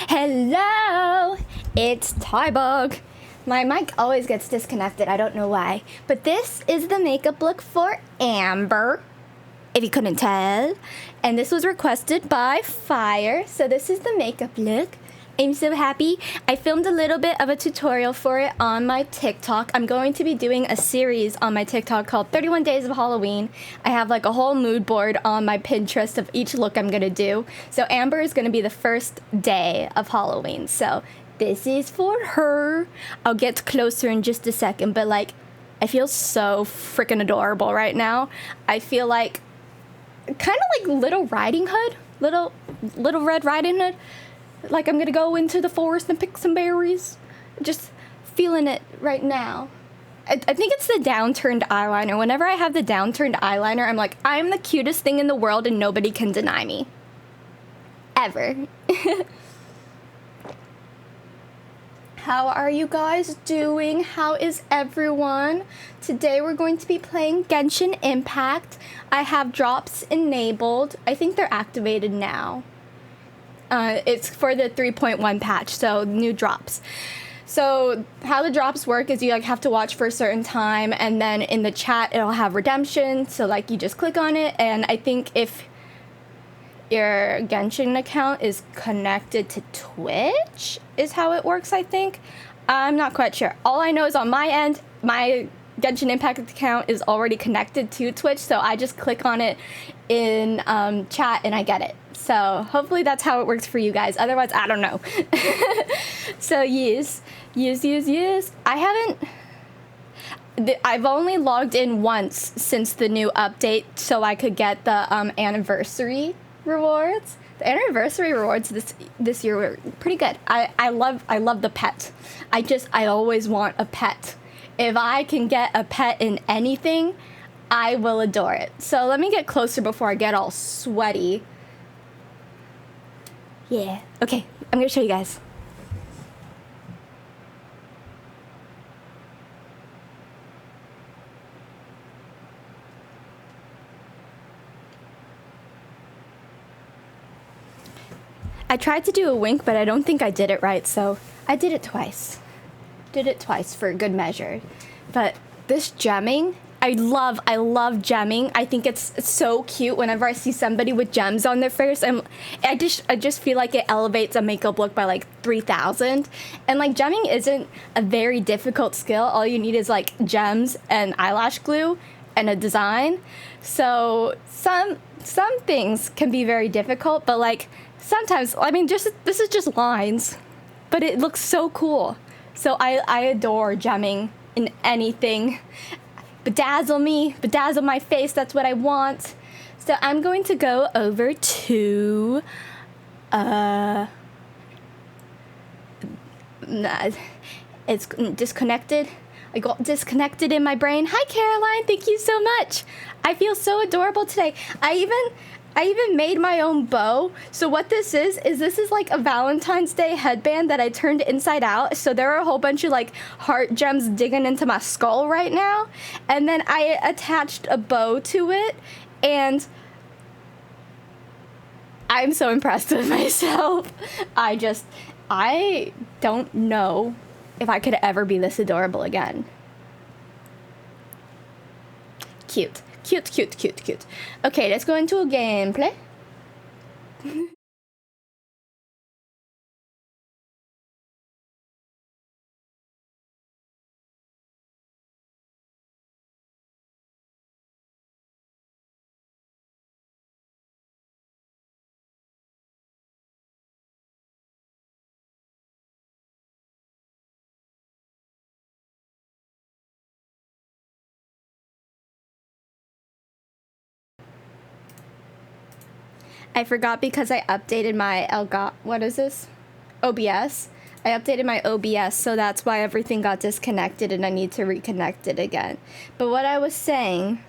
Hello, it's Tybug. My mic always gets disconnected, I don't know why. But this is the makeup look for Amber, if you couldn't tell. And this was requested by Fire, so this is the makeup look. I'm so happy. I filmed a little bit of a tutorial for it on my TikTok. I'm going to be doing a series on my TikTok called 31 Days of Halloween. I have like a whole mood board on my Pinterest of each look I'm gonna do. So Amber is gonna be the first day of Halloween. So this is for her. I'll get closer in just a second, but like, I feel so freaking adorable right now. I feel like, kind of like Little Riding Hood, Little Red Riding Hood. Like I'm gonna go into the forest and pick some berries. Just feeling it right now. I think it's the downturned eyeliner. Whenever I have the downturned eyeliner, I'm like, I'm the cutest thing in the world and nobody can deny me. Ever. How are you guys doing? How is everyone? Today we're going to be playing Genshin Impact. I have drops enabled. I think they're activated now. It's for the 3.1 patch, so new drops. So how the drops work is you like have to watch for a certain time, and then in the chat it'll have redemption. So like you just click on it, and I think if your Genshin account is connected to Twitch is how it works, I think. I'm not quite sure. All I know is on my end, my Genshin Impact account is already connected to Twitch, so I just click on it in chat and I get it. So hopefully that's how it works for you guys. Otherwise, I don't know. So use. I've only logged in once since the new update so I could get the anniversary rewards. The anniversary rewards this year were pretty good. I love the pet. I always want a pet. If I can get a pet in anything, I will adore it. So let me get closer before I get all sweaty. Yeah, okay, I'm gonna show you guys. I tried to do a wink, but I don't think I did it right, so I did it twice. Did it twice for good measure. But this gemming, I love gemming. I think it's so cute whenever I see somebody with gems on their face. I just feel like it elevates a makeup look by like 3,000. And like gemming isn't a very difficult skill. All you need is like gems and eyelash glue and a design. So some things can be very difficult, but like sometimes, I mean, this is just lines, but it looks so cool. So I adore gemming in anything. Bedazzle me, bedazzle my face, that's what I want. So I'm going to go over to, it's disconnected. I got disconnected in my brain. Hi Caroline, thank you so much. I feel so adorable today. I even made my own bow. So what this is like a Valentine's Day headband that I turned inside out. So there are a whole bunch of like heart gems digging into my skull right now. And then I attached a bow to it, and I'm so impressed with myself. I don't know if I could ever be this adorable again. Cute. Cute. Okay, let's go into a gameplay. I forgot because I updated my what is this? OBS. I updated my OBS, so that's why everything got disconnected and I need to reconnect it again. But what I was saying,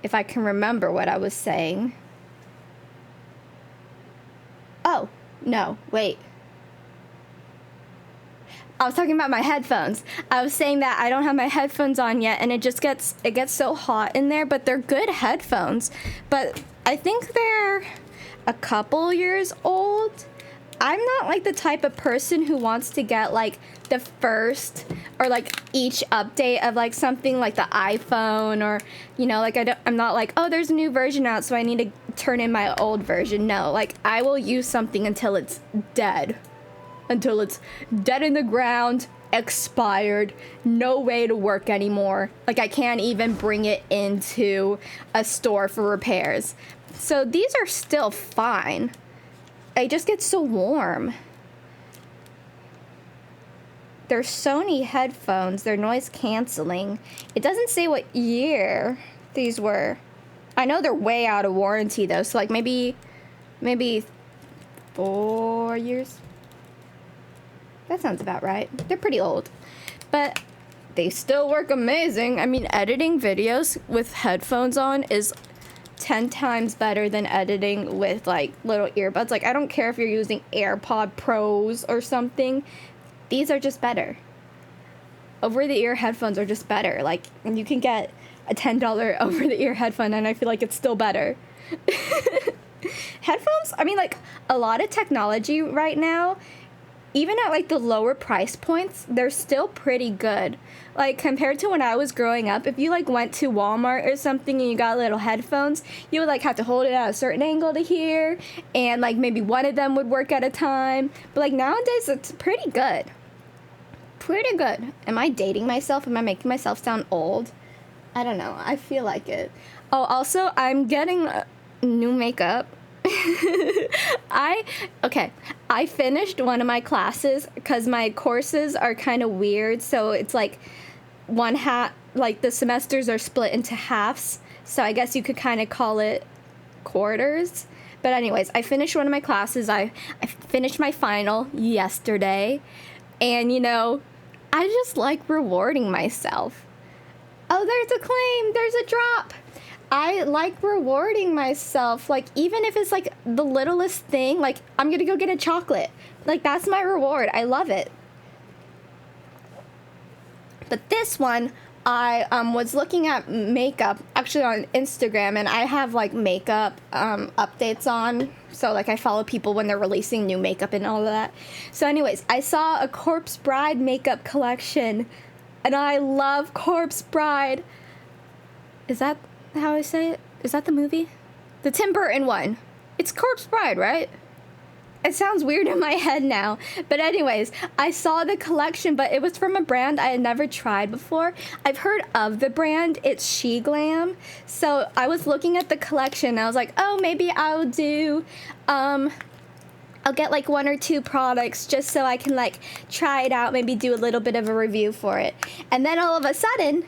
if I can remember what I was saying. Oh, no, wait. I was talking about my headphones. I was saying that I don't have my headphones on yet, and it gets so hot in there, but they're good headphones. But I think they're a couple years old. I'm not like the type of person who wants to get like the first or like each update of like something like the iPhone, or you know, like I'm not like, oh, there's a new version out, so I need to turn in my old version. No, like I will use something until it's dead. Until it's dead in the ground, expired, no way to work anymore. Like I can't even bring it into a store for repairs. So these are still fine. It just gets so warm. They're Sony headphones. They're noise canceling. It doesn't say what year these were. I know they're way out of warranty though, so like maybe 4 years. That sounds about right. They're pretty old, but they still work amazing. I mean, editing videos with headphones on is 10 times better than editing with like little earbuds. Like I don't care if you're using AirPod Pros or something. These are just better. Over-the-ear headphones are just better. Like you can get a $10 over-the-ear headphone and I feel like it's still better. Headphones, I mean, like a lot of technology right now, even at like the lower price points, they're still pretty good. Like compared to when I was growing up, if you like went to Walmart or something and you got little headphones, you would like have to hold it at a certain angle to hear, and like maybe one of them would work at a time. But like nowadays, it's pretty good. Pretty good. Am I dating myself? Am I making myself sound old? I don't know. I feel like it. Oh, also, I'm getting new makeup. I finished one of my classes because my courses are kind of weird. So it's like like the semesters are split into halves. So I guess you could kind of call it quarters. But anyways, I finished one of my classes. I finished my final yesterday. And, you know, I just like rewarding myself. Oh, there's a claim. There's a drop. I like rewarding myself. Like, even if it's like the littlest thing, like I'm going to go get a chocolate. Like, that's my reward. I love it. But this one, I was looking at makeup actually on Instagram, and I have like makeup updates on. So like I follow people when they're releasing new makeup and all of that. So anyways, I saw a Corpse Bride makeup collection, and I love Corpse Bride. Is that how I say it? Is that the movie? The Tim Burton one. It's Corpse Bride, right? It sounds weird in my head now. But anyways, I saw the collection, but it was from a brand I had never tried before. I've heard of the brand. It's She Glam. So I was looking at the collection. And I was like, oh, maybe I'll do... I'll get like 1 or 2 products just so I can like try it out. Maybe do a little bit of a review for it. And then all of a sudden,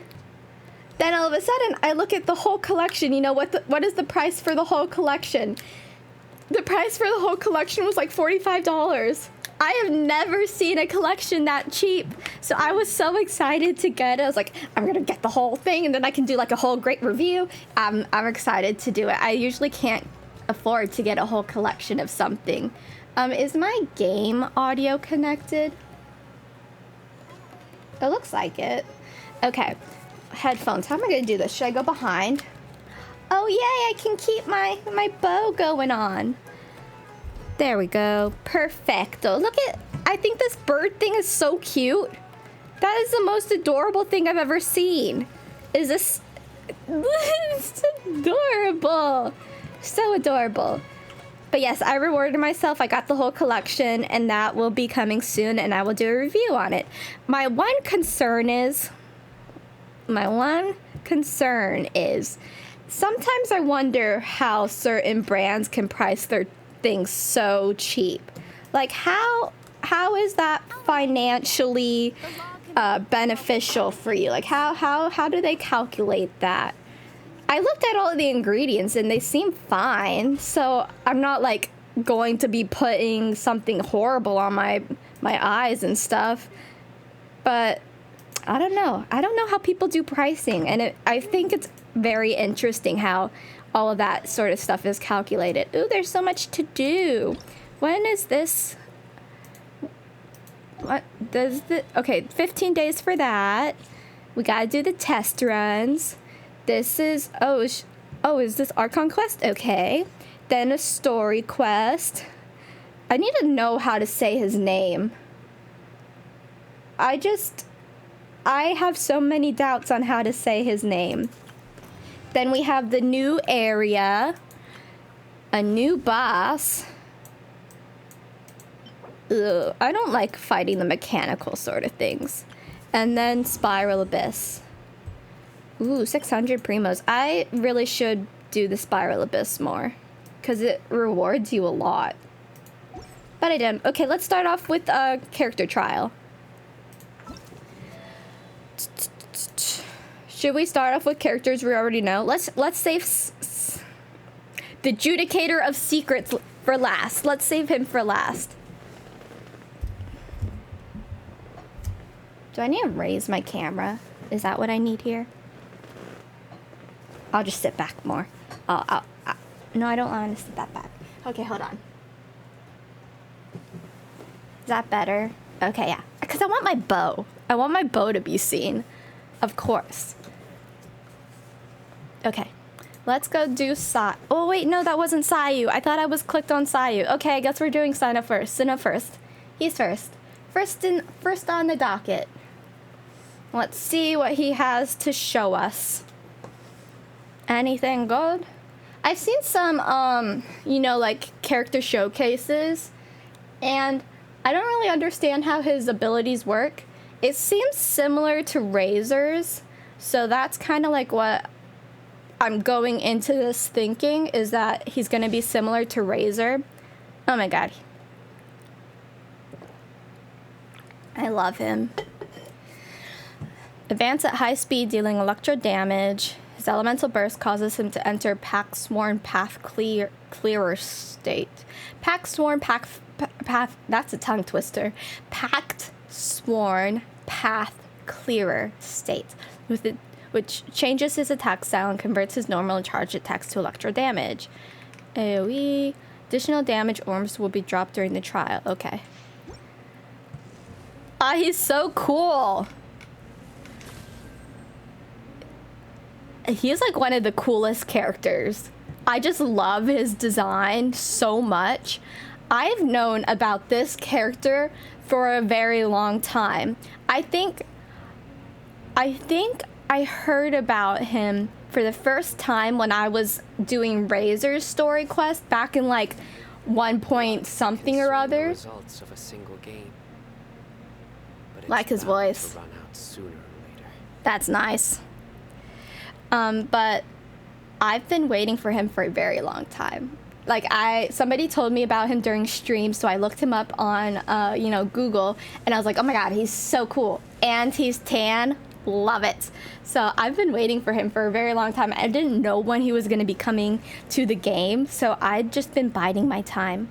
I look at the whole collection. You know, what is the price for the whole collection? The price for the whole collection was like $45. I have never seen a collection that cheap. So I was so excited to get it. I was like, I'm going to get the whole thing, and then I can do like a whole great review. I'm excited to do it. I usually can't afford to get a whole collection of something. Is my game audio connected? It looks like it. Okay. Headphones. How am I going to do this? Should I go behind? Oh, yay, I can keep my bow going on. There we go. Perfecto. Look at... I think this bird thing is so cute. That is the most adorable thing I've ever seen. Is this... It's adorable. So adorable. But yes, I rewarded myself. I got the whole collection, and that will be coming soon, and I will do a review on it. My one concern is... sometimes I wonder how certain brands can price their things so cheap. Like, how is that financially beneficial for you? Like, how do they calculate that? I looked at all of the ingredients and they seem fine, so I'm not like going to be putting something horrible on my eyes and stuff. But I don't know. I don't know how people do pricing, and I think it's very interesting how all of that sort of stuff is calculated. Ooh, there's so much to do. When is this? What does the... Okay, 15 days for that. We gotta do the test runs. This is... is this Archon Quest? Okay. then a story quest. I need to know how to say his name. I have so many doubts on how to say his name. Then we have the new area, a new boss. Ugh, I don't like fighting the mechanical sort of things. And then Spiral Abyss. Ooh, 600 primos. I really should do the Spiral Abyss more because it rewards you a lot. But I didn't. Okay, let's start off with a character trial. Should we start off with characters we already know? Let's save the Judicator of Secrets for last. Let's save him for last. Do I need to raise my camera? Is that what I need here? I'll just sit back more. No, I don't want to sit that back. Okay, hold on. Is that better? Okay, yeah. Because I want my bow. I want my bow to be seen. Of course. Okay. Let's go do Oh, wait, no, that wasn't Sayu. I thought I was clicked on Sayu. Okay, I guess we're doing CYNO first. CYNO first. He's first. First on the docket. Let's see what he has to show us. Anything good? I've seen some, you know, like character showcases, and I don't really understand how his abilities work. It seems similar to Razor's, so that's kind of like what I'm going into this thinking, is that he's going to be similar to Razor. Oh my god. I love him. Advance at high speed, dealing electro damage. His elemental burst causes him to enter Pact Sworn Path Clearer state. Pact Sworn Path, that's a tongue twister. Pact Sworn Path Clearer state, which changes his attack style and converts his normal and charged attacks to electro damage. AoE. Additional damage orbs will be dropped during the trial. Okay. Ah, he's so cool. He's like one of the coolest characters. I just love his design so much. I've known about this character for a very long time. I think I heard about him for the first time when I was doing Razor's story quest back in like 1 point something or other. Results of a single game. Like his voice. That's nice. But I've been waiting for him for a very long time. Like somebody told me about him during stream, so I looked him up on, you know, Google, and I was like, oh my god, he's so cool. And he's tan. Love it. So I've been waiting for him for a very long time. I didn't know when he was going to be coming to the game, so I've just been biding my time.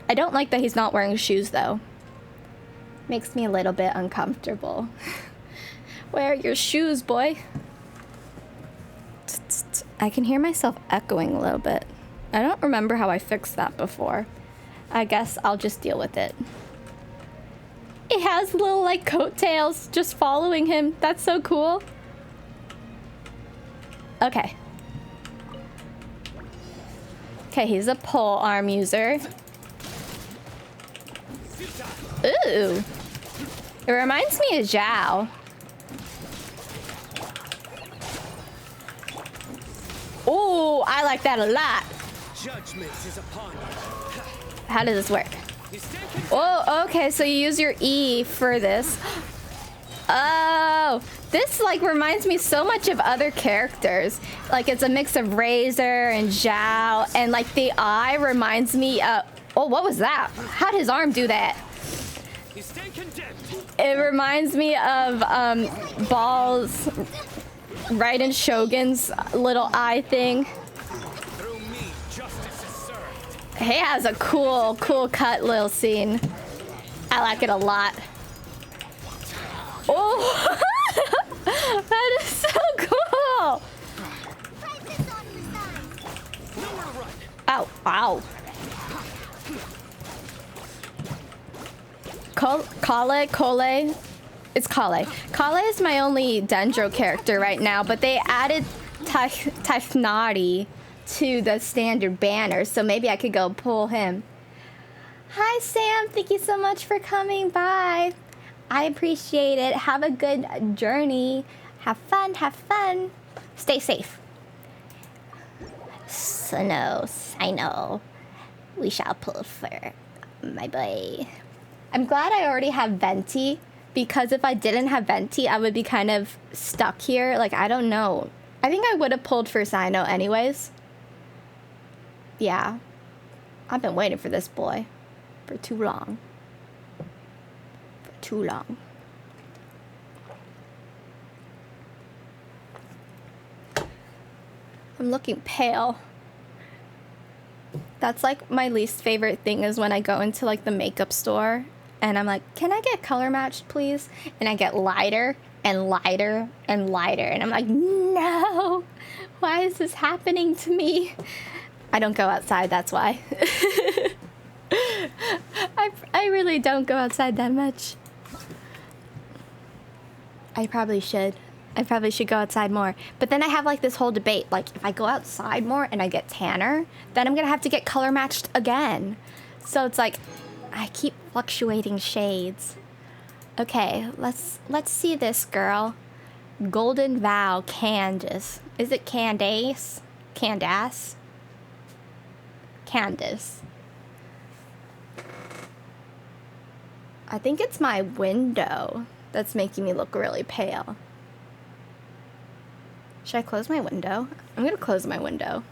I don't like that he's not wearing shoes, though. Makes me a little bit uncomfortable. Wear your shoes, boy. I can hear myself echoing a little bit. I don't remember how I fixed that before. I guess I'll just deal with it. It has little like coattails just following him. That's so cool. Okay. Okay, he's a pole arm user. Ooh. It reminds me of Zhao. Ooh, I like that a lot. Judgment is upon you. How does this work? Oh, okay, so you use your E for this. Oh, this like reminds me so much of other characters. Like it's a mix of Razor and Zhao, and like the eye reminds me of, oh, what was that? How'd his arm do that? It reminds me of Ball's Raiden Shogun's little eye thing. He has a cool cut little scene. I like it a lot. Oh, that is so cool. Ow, ow. Kale. It's Kale. Kale is my only Dendro character right now, but they added Taifnari to the standard banner, so maybe I could go pull him. Hi, Sam. Thank you so much for coming by. I appreciate it. Have a good journey. Have fun. Have fun. Stay safe. CYNO. We shall pull for my boy. I'm glad I already have Venti, because if I didn't have Venti, I would be kind of stuck here. Like, I don't know. I think I would have pulled for CYNO anyways. Yeah. I've been waiting for this boy for too long. For too long. I'm looking pale. That's like my least favorite thing, is when I go into like the makeup store and I'm like, can I get color matched, please? And I get lighter and lighter and lighter. And I'm like, no, why is this happening to me? I don't go outside, that's why. I really don't go outside that much. I probably should. I probably should go outside more. But then I have like this whole debate. Like, if I go outside more and I get tanner, then I'm gonna have to get color matched again. So it's like, I keep fluctuating shades. Okay, let's see this girl. Golden Vow, Candace. Is it Candace? Candace? Candace. I think it's my window that's making me look really pale. Should I close my window? I'm gonna close my window.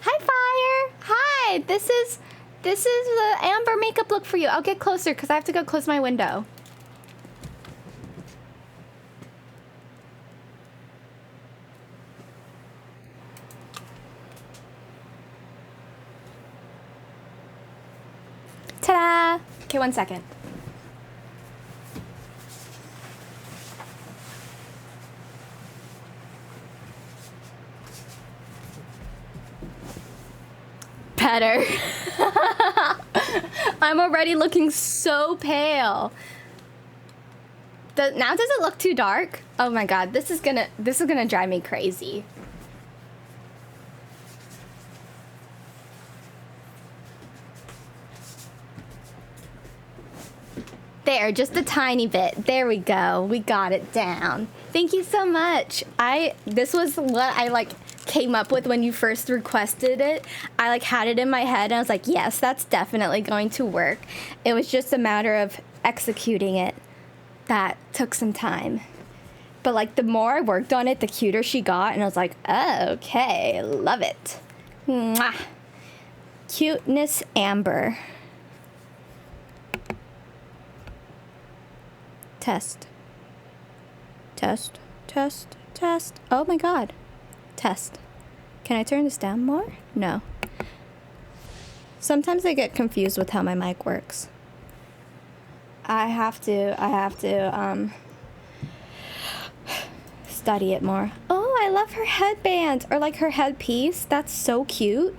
Hi, Fire! Hi! This is the amber makeup look for you. I'll get closer because I have to go close my window. Ta-da! Okay, 1 second. Better. I'm already looking so pale. Now does it look too dark? Oh my god, this is gonna drive me crazy. There, just a tiny bit. There we go. We got it down. Thank you so much. This was what I like came up with when you first requested it. I like had it in my head and I was like, yes, that's definitely going to work. It was just a matter of executing it. That took some time. But like the more I worked on it, the cuter she got, and I was like, oh, okay, love it. Mwah. Cuteness Amber. Test. Test, test, test. Oh my god. Test. Can I turn this down more? No. Sometimes I get confused with how my mic works. I have to study it more. Oh, I love her headband, or like her headpiece. That's so cute.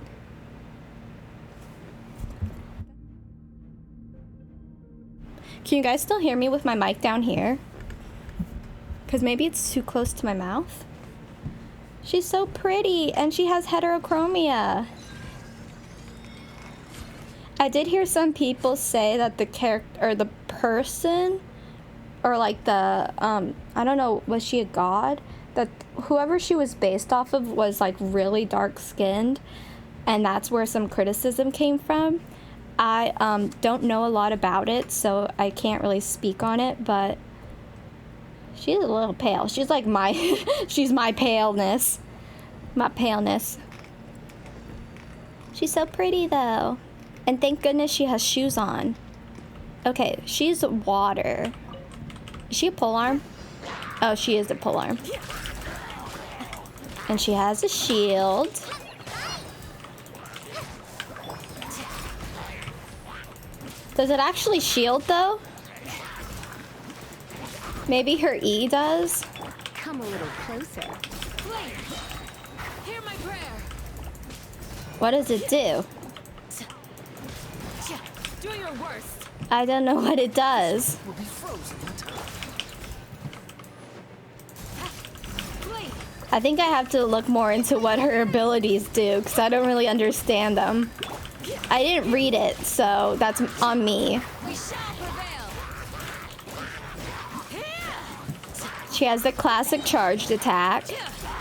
Can you guys still hear me with my mic down here? Because maybe it's too close to my mouth. She's so pretty, and she has heterochromia. I did hear some people say that the character, or the person, or like the, I don't know, was she a god? That whoever she was based off of was like really dark-skinned, and that's where some criticism came from. I don't know a lot about it, so I can't really speak on it, but she's a little pale. She's like my, she's my paleness. My paleness. She's so pretty though. And thank goodness she has shoes on. Okay, she's water. Is she a polearm? Oh, she is a polearm. And she has a shield. Does it actually shield though? Maybe her E does? Come a little closer. Hear my prayer. What does it do? Do your worst. I don't know what it does. Will be frozen in time. I think I have to look more into what her abilities do because I don't really understand them. I didn't read it, so that's on me. We shall prevail. She has the classic charged attack. Do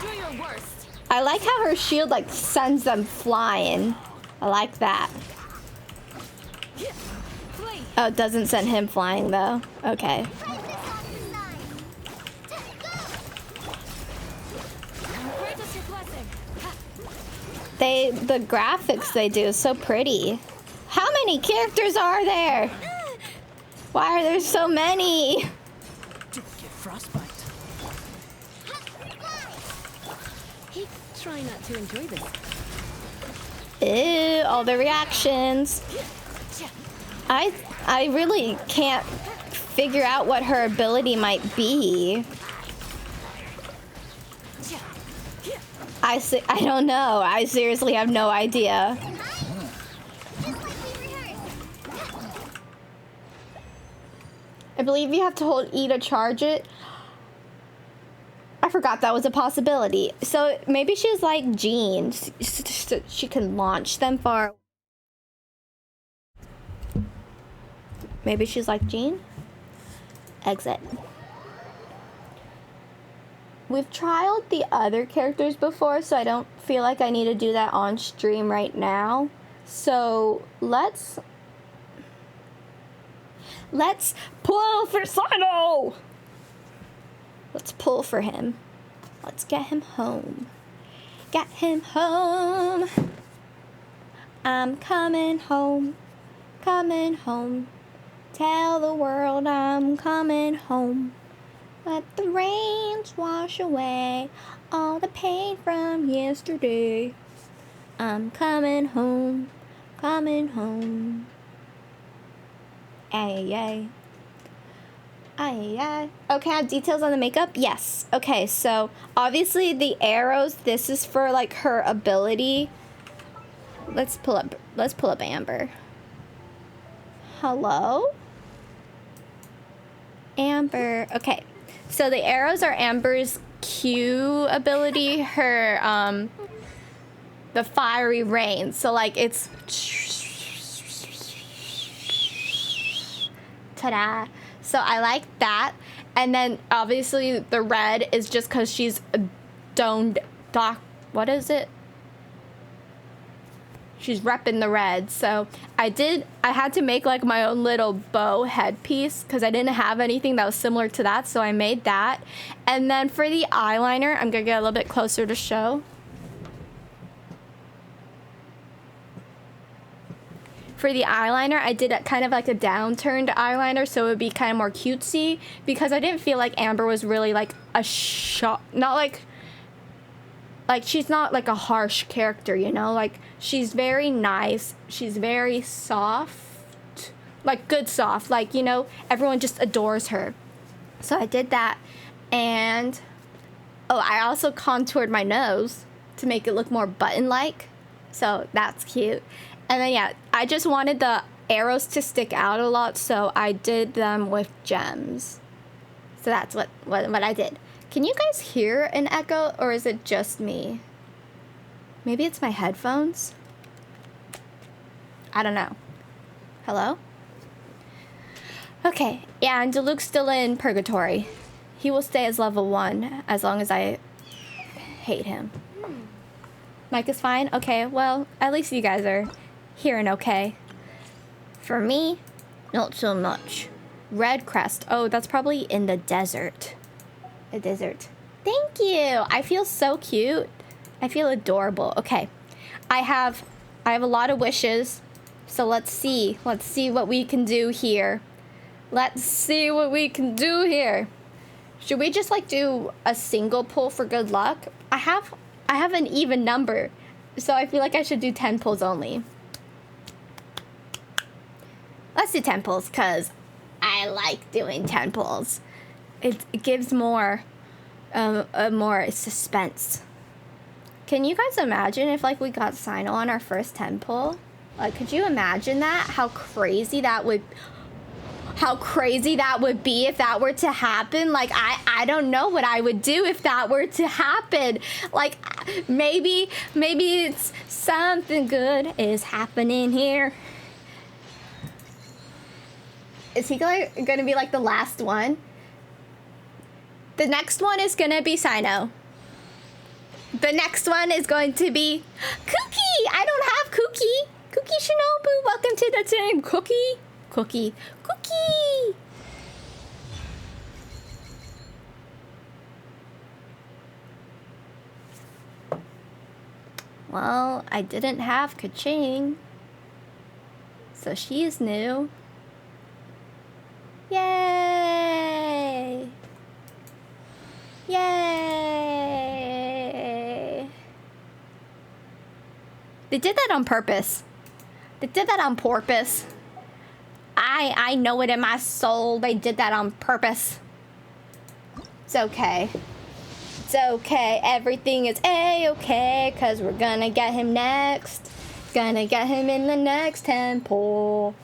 your worst. I like how her shield like sends them flying. I like that. Flee. Oh, it doesn't send him flying though. Okay. Grant us your blessing. The graphics they do is so pretty. How many characters are there? Why are there so many? Get frostbite. Hey, try not to enjoy this. Ew, all the reactions. I really can't figure out what her ability might be. I don't know. I seriously have no idea. I believe you have to hold E to charge it. I forgot that was a possibility. So maybe she's like Jean. She can launch them far. Maybe she's like Jean. Exit. We've trialed the other characters before, so I don't feel like I need to do that on stream right now. So let's pull for CYNO! Let's pull for him. Let's get him home. Get him home. I'm coming home. Coming home. Tell the world I'm coming home. Let the rains wash away all the pain from yesterday. I'm coming home. Coming home. Ay, ay. Ay, ay. Okay, I have details on the makeup? Yes. Okay, so obviously the arrows, this is for like her ability. Let's pull up Amber. Hello? Amber. Okay. So the arrows are Amber's Q ability, her the fiery rain. So like it's ta-da. So I like that. And then obviously the red is just because she's a domed doc. What is it? She's repping the red. So I had to make like my own little bow headpiece because I didn't have anything that was similar to that. So I made that. And then for the eyeliner, I'm going to get a little bit closer to show. For the eyeliner, I did kind of like a downturned eyeliner, so it would be kind of more cutesy because I didn't feel like Amber was really like a not like she's not like a harsh character, you know? Like she's very nice, she's very soft, like good soft, like, you know, everyone just adores her. So I did that, and oh, I also contoured my nose to make it look more button-like, so that's cute. And then yeah, I just wanted the arrows to stick out a lot, so I did them with gems. So that's what I did. Can you guys hear an echo, or is it just me? Maybe it's my headphones? I don't know. Hello? Okay, yeah, and Diluc's still in purgatory. He will stay as level 1 as long as I hate him. Mike is fine? Okay, well, at least you guys are hearing okay. For me, not so much. Red crest. Oh, that's probably in the desert. A desert. Thank you. I feel so cute. I feel adorable. Okay. I have a lot of wishes. So let's see. Let's see what we can do here. Let's see what we can do here. Should we just like do a single pull for good luck? I have an even number. So I feel like I should do 10 pulls only. Let's do 10 pulls because I like doing 10 pulls. It gives more suspense. Can you guys imagine if like we got CYNO on our first 10 pull? Like, could you imagine that? How crazy that would... how crazy that would be if that were to happen. Like, I don't know what I would do if that were to happen. Like, maybe it's something good is happening here. Is he gonna be like the last one? The next one is gonna be CYNO. The next one is going to be Cookie. I don't have Cookie. Cookie Shinobu, welcome to the team. Cookie. Well, I didn't have Kaching, so she is new. Yay! Yay! They did that on purpose. They did that on purpose. I know it in my soul. They did that on purpose. It's okay. It's okay. Everything is A-okay, because we're gonna get him next. Gonna get him in the next temple.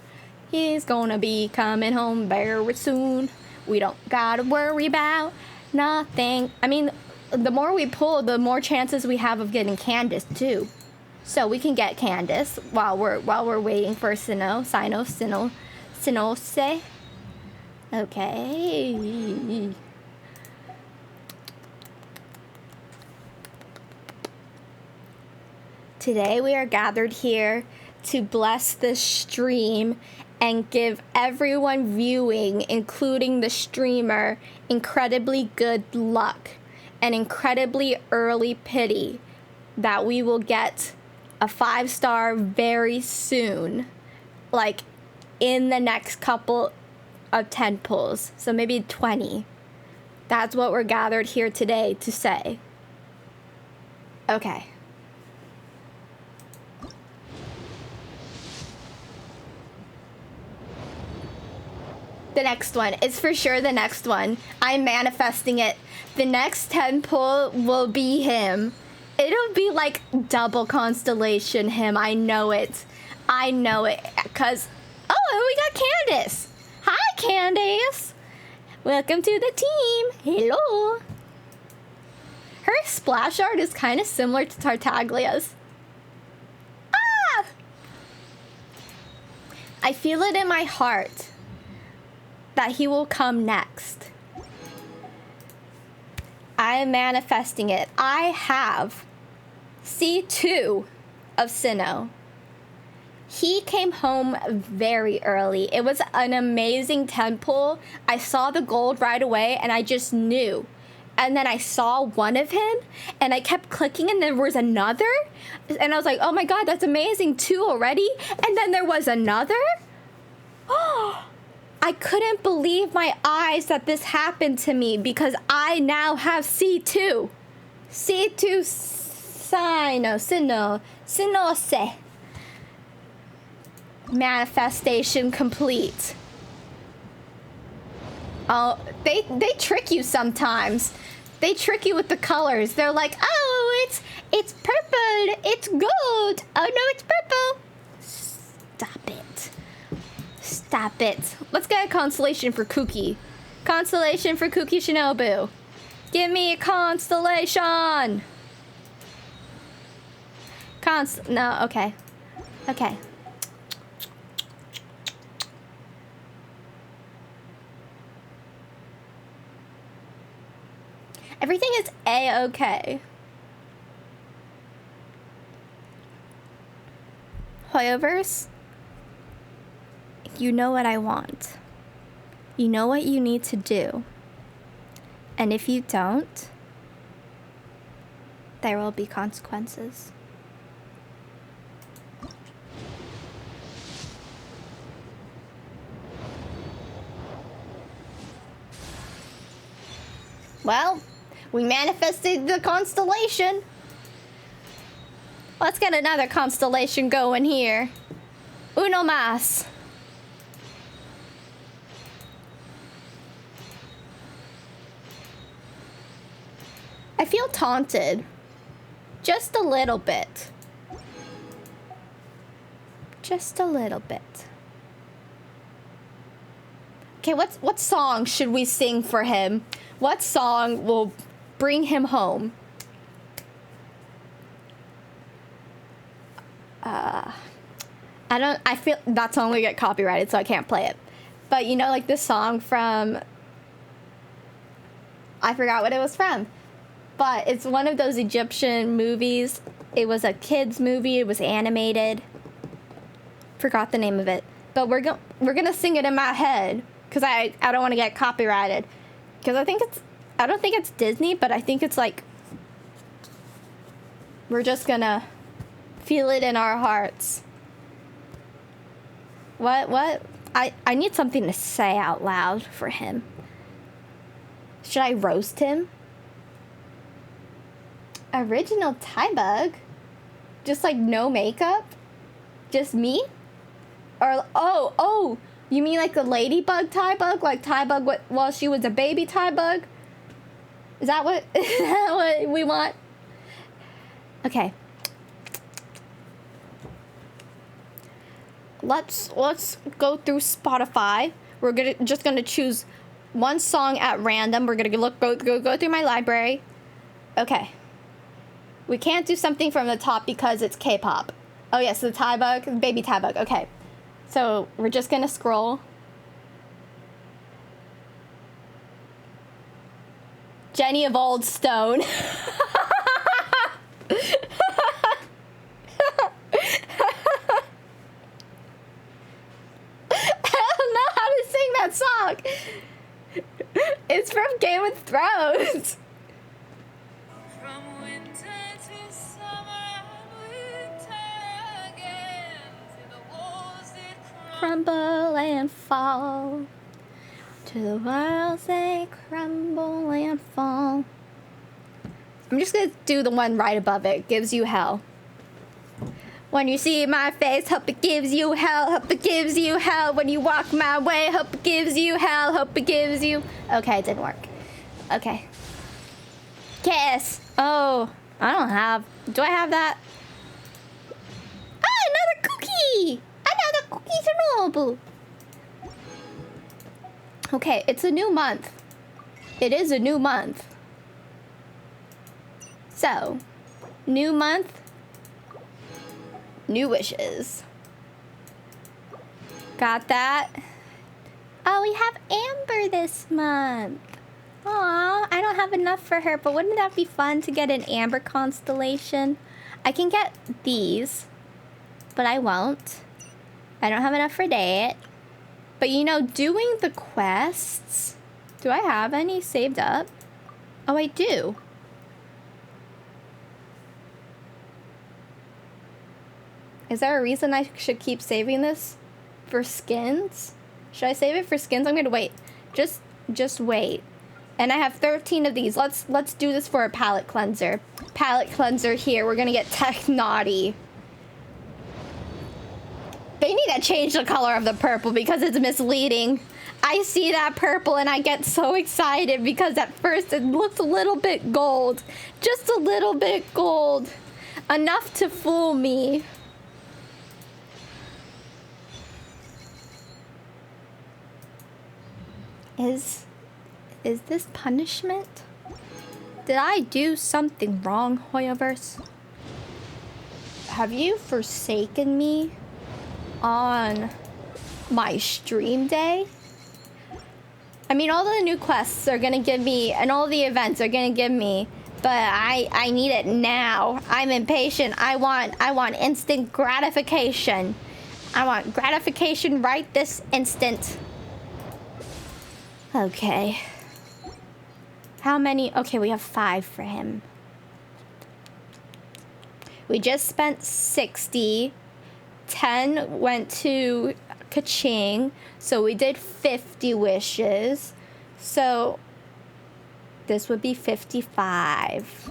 He's gonna be coming home very soon. We don't gotta worry about nothing. I mean, the more we pull, the more chances we have of getting Candace too. So we can get Candace while we're waiting for CYNO. Okay. Today we are gathered here to bless the stream and give everyone viewing, including the streamer, incredibly good luck and incredibly early pity that we will get a 5-star very soon, like in the next couple of 10 pulls, so maybe 20. That's what we're gathered here today to say. Okay. The next one. It's for sure the next one. I'm manifesting it. The next 10 pull will be him. It'll be like double constellation him. I know it. I know it. Because, oh, we got Candace. Hi, Candace. Welcome to the team. Hello. Her splash art is kind of similar to Tartaglia's. Ah! I feel it in my heart that he will come next. I am manifesting it. I have C2 of CYNO. He came home very early. It was an amazing 10 pull. I saw the gold right away and I just knew. And then I saw one of him and I kept clicking and there was another. And I was like, oh my God, that's amazing. 2 already. And then there was another. Oh, I couldn't believe my eyes that this happened to me because I now have C2. C2 CYNO. Manifestation complete. Oh, they trick you sometimes. They trick you with the colors. They're like, oh, it's purple, it's gold. Oh no, it's purple. Stop it. Stop it. Let's get a constellation for Kuki. Constellation for Kuki Shinobu. Give me a constellation. No, okay. Okay. Everything is A-okay. Hoyoverse, you know what I want. You know what you need to do. And if you don't, there will be consequences. Well, we manifested the constellation. Let's get another constellation going here. Uno más. I feel taunted. Just a little bit. Just a little bit. Okay, what song should we sing for him? What song will bring him home? I feel that song will get copyrighted, so I can't play it. But you know, like this song from, I forgot what it was from, but it's one of those Egyptian movies. It was a kids movie. It was animated. Forgot the name of it. But we're gonna sing it in my head because I don't want to get copyrighted. Because I don't think it's Disney, but I think it's like, we're just gonna feel it in our hearts. What? I need something to say out loud for him. Should I roast him? Original Ty Bug? Just like no makeup? Just me? Or, oh, you mean like the ladybug Ty Bug? Like Ty Bug while she was a baby Ty Bug? Is that what we want? Okay. Let's go through Spotify. We're just gonna choose one song at random. We're gonna go through my library. Okay. We can't do something from the top because it's K-pop. Oh yes, the Ty Bug, baby Ty Bug. Okay. So we're just gonna scroll. Jenny of Old Stone. That song. It's from Game of Thrones. From winter to summer and winter again, to the walls that Crumble and fall. To the walls they crumble and fall. I'm just gonna do the one right above it. Gives you hell. When you see my face, hope it gives you hell. Hope it gives you hell. When you walk my way, hope it gives you hell. Hope it gives you... Okay, it didn't work. Okay. Kiss. Oh, I don't have... Do I have that? Ah, another cookie! Another cookie Chernobyl. Okay, it's a new month. It is a new month. So, new month. New wishes. Got that. Oh, we have Amber this month. Aw, I don't have enough for her, but wouldn't that be fun to get an Amber constellation? I can get these, but I won't. I don't have enough for that. But you know, doing the quests, do I have any saved up? Oh, I do. Is there a reason I should keep saving this for skins? Should I save it for skins? I'm gonna wait. Just wait. And I have 13 of these. Let's do this for a palette cleanser. Palette cleanser here. We're gonna get Tech Naughty. They need to change the color of the purple because it's misleading. I see that purple and I get so excited because at first it looks a little bit gold. Just a little bit gold. Enough to fool me. Is this punishment? Did I do something wrong, Hoyoverse? Have you forsaken me on my stream day? I mean, all the new quests are gonna give me, and all the events are gonna give me, but I need it now. I'm impatient. I want instant gratification. I want gratification right this instant. Okay. How many? Okay, we have 5 for him. We just spent 60. 10 went to Kaching. So we did 50 wishes. So this would be 55.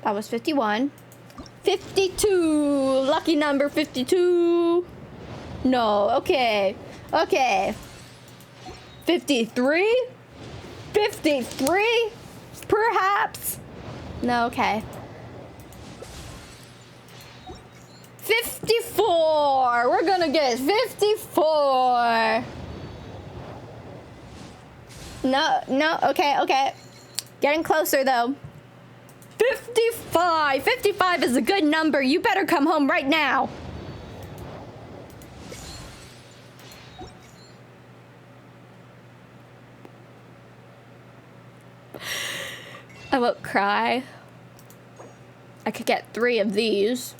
That was 51. 52! Lucky number 52! No, okay. Okay. 53? 53? Perhaps? No, okay. 54. We're gonna get 54. No, okay. Getting closer though. 55. 55 is a good number. You better come home right now. I won't cry. I could get 3 of these.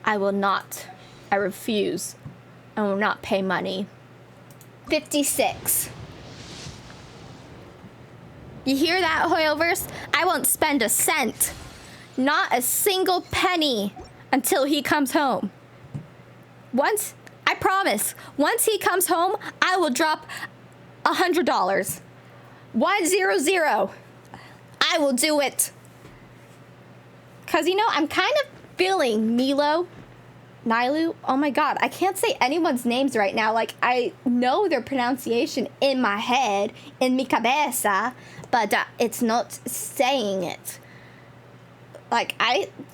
I will not. I refuse. I will not pay money. 56. You hear that, Hoyoverse? I won't spend a cent. Not a single penny until he comes home. I promise, once he comes home, I will drop $100. 100. I will do it. Cause you know, I'm kind of feeling Nilu. Oh my god, I can't say anyone's names right now. Like, I know their pronunciation in my head, in mi cabeza, but it's not saying it. Like,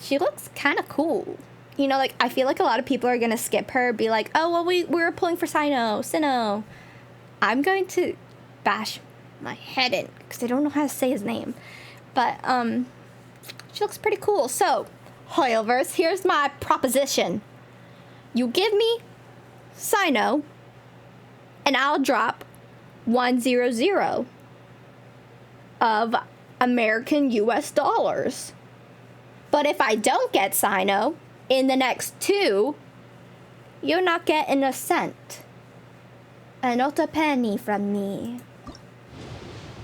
she looks kind of cool. You know, like, I feel like a lot of people are gonna skip her, be like, oh, well, we were pulling for CYNO. I'm going to bash my head in, because I don't know how to say his name. But, she looks pretty cool. So, Hoyoverse, here's my proposition. You give me CYNO, and I'll drop 100 of American US dollars. But if I don't get CYNO in the next 2, you're not getting a cent. And not a penny from me.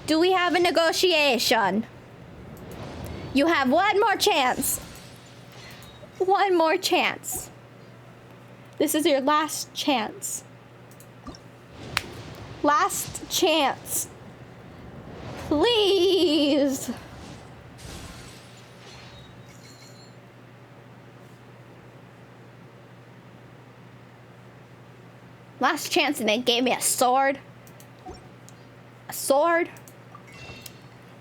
Do we have a negotiation? You have one more chance. One more chance. This is your last chance. Last chance. Please. Last chance, and they gave me a sword. A sword?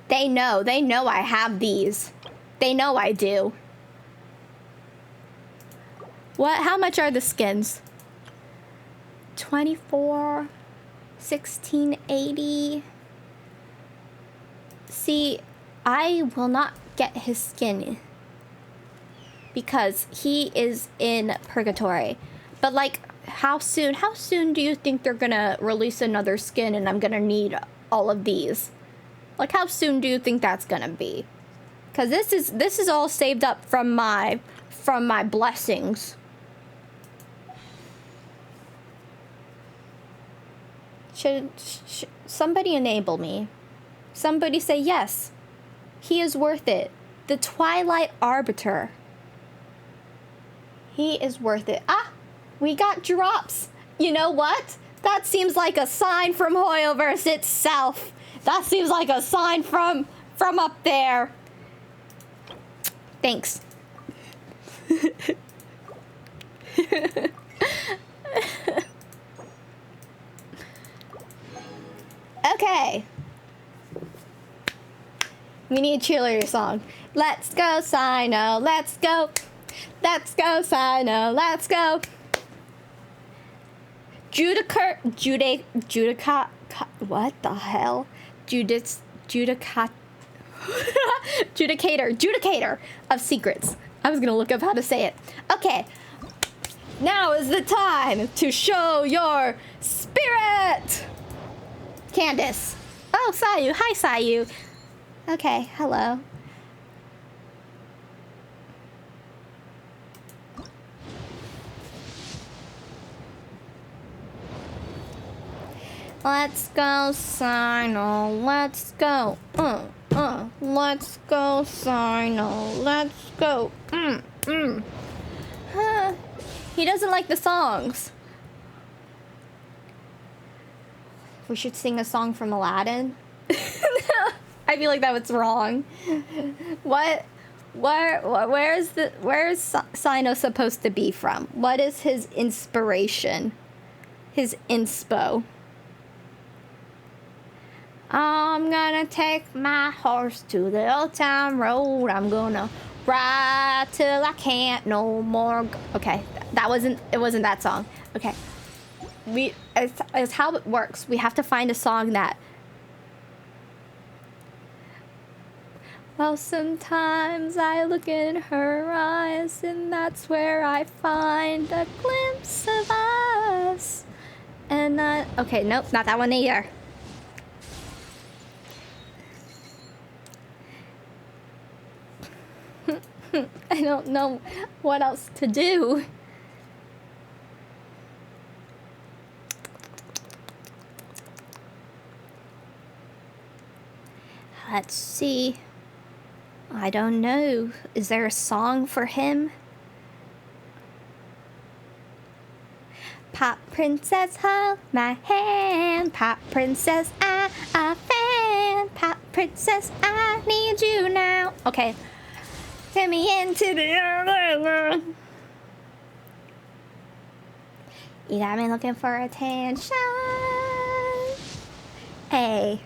They know I have these. They know I do. How much are the skins? 24, 1680. See, I will not get his skin because he is in purgatory. But like, how soon do you think they're gonna release another skin and I'm gonna need all of these? Like, how soon do you think that's gonna be? Because this is all saved up from my blessings. Should somebody enable me? Somebody say yes. He is worth it. The Twilight Arbiter. He is worth it. Ah, we got drops. You know what? That seems like a sign from Hoyoverse itself. That seems like a sign from up there. Thanks. Okay. We need a cheerleader song. Let's go, CYNO. Let's go. Let's go, CYNO. Let's go. Judica. What the hell? Judicator of secrets. I was gonna look up how to say it. Okay. Now is the time to show your spirit. Candace. Oh, Sayu. Hi, Sayu. Okay, hello. Let's go, CYNO. Let's go. Let's go, CYNO. Let's go. He doesn't like the songs. We should sing a song from Aladdin. I feel like that was wrong. Where is CYNO supposed to be from? What is his inspiration? His inspo? I'm gonna take my horse to the old town road. I'm gonna ride till I can't no more. Okay, it wasn't that song. Okay, it's how it works. We have to find a song that. Well, sometimes I look in her eyes, and that's where I find a glimpse of us. And okay, nope, not that one either. I don't know what else to do. Let's see. I don't know. Is there a song for him? Pop princess, hold my hand. Pop princess, I'm a fan. Pop princess, I need you now. Okay. Get me into the other. You got me looking for attention. Hey.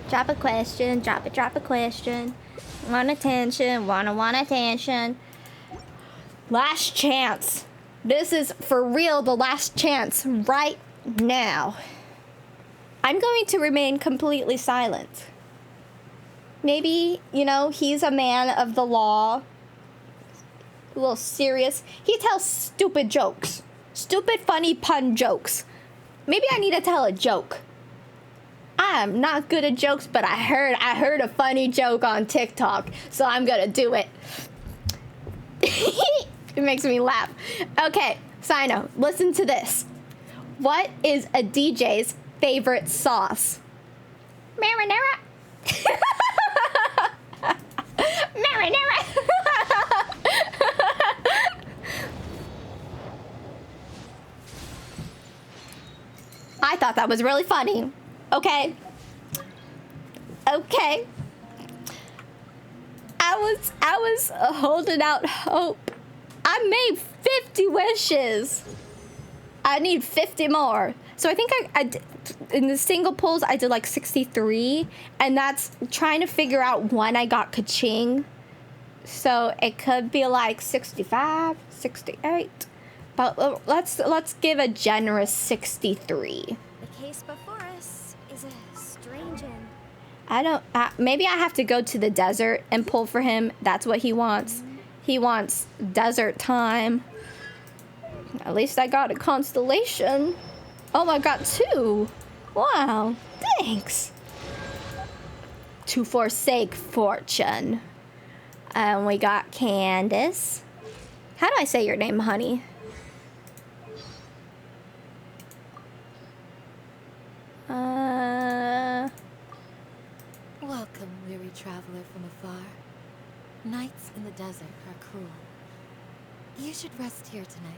Drop a question. Drop a question. Want attention. Want attention. Last chance. This is for real the last chance right now. I'm going to remain completely silent. Maybe, you know, he's a man of the law. A little serious. He tells stupid jokes. Stupid, funny pun jokes. Maybe I need to tell a joke. I am not good at jokes, but I heard a funny joke on TikTok, so I'm gonna do it. It makes me laugh. Okay, CYNO, listen to this. What is a DJ's favorite sauce? Marinara. Marinara. I thought that was really funny. Okay. Okay. I was holding out hope. I made 50 wishes. I need 50 more. So I think I in the single pulls, I did like 63. And that's trying to figure out when I got ka-ching. So it could be like 65, 68. But let's give a generous 63. The case before us is a strange end. I don't. Maybe I have to go to the desert and pull for him. That's what he wants. He wants desert time. At least I got a constellation. Oh, I got 2. Wow. Thanks. To forsake fortune. And we got Candace. How do I say your name, honey? Welcome, weary traveler from afar. Nights in the desert are cruel. You should rest here tonight.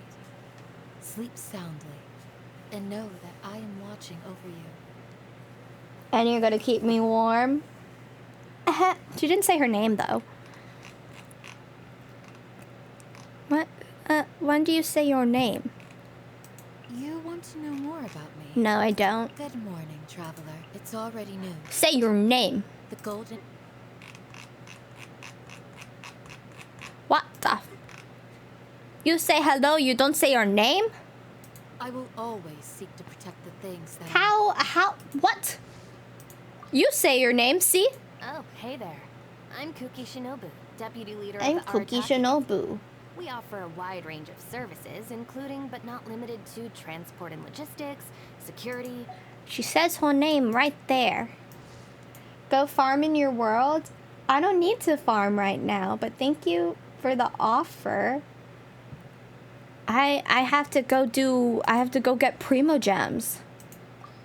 Sleep soundly, and know that I am watching over you. And you're gonna keep me warm? She didn't say her name, though. What? When do you say your name? You want to know more about me? No, I don't. Good morning, traveler. It's already noon. Say your name. The golden... What the? You say hello, you don't say your name? I will always seek to protect the things that... How, what? You say your name, see? Oh, hey there. I'm Kuki Shinobu, deputy leader I'm of the Cookie Arataki. Shinobu. We offer a wide range of services, including but not limited to transport and logistics, security. She says her name right there. Go farm in your world? I don't need to farm right now, but thank you for the offer. I have to go get Primo Gems.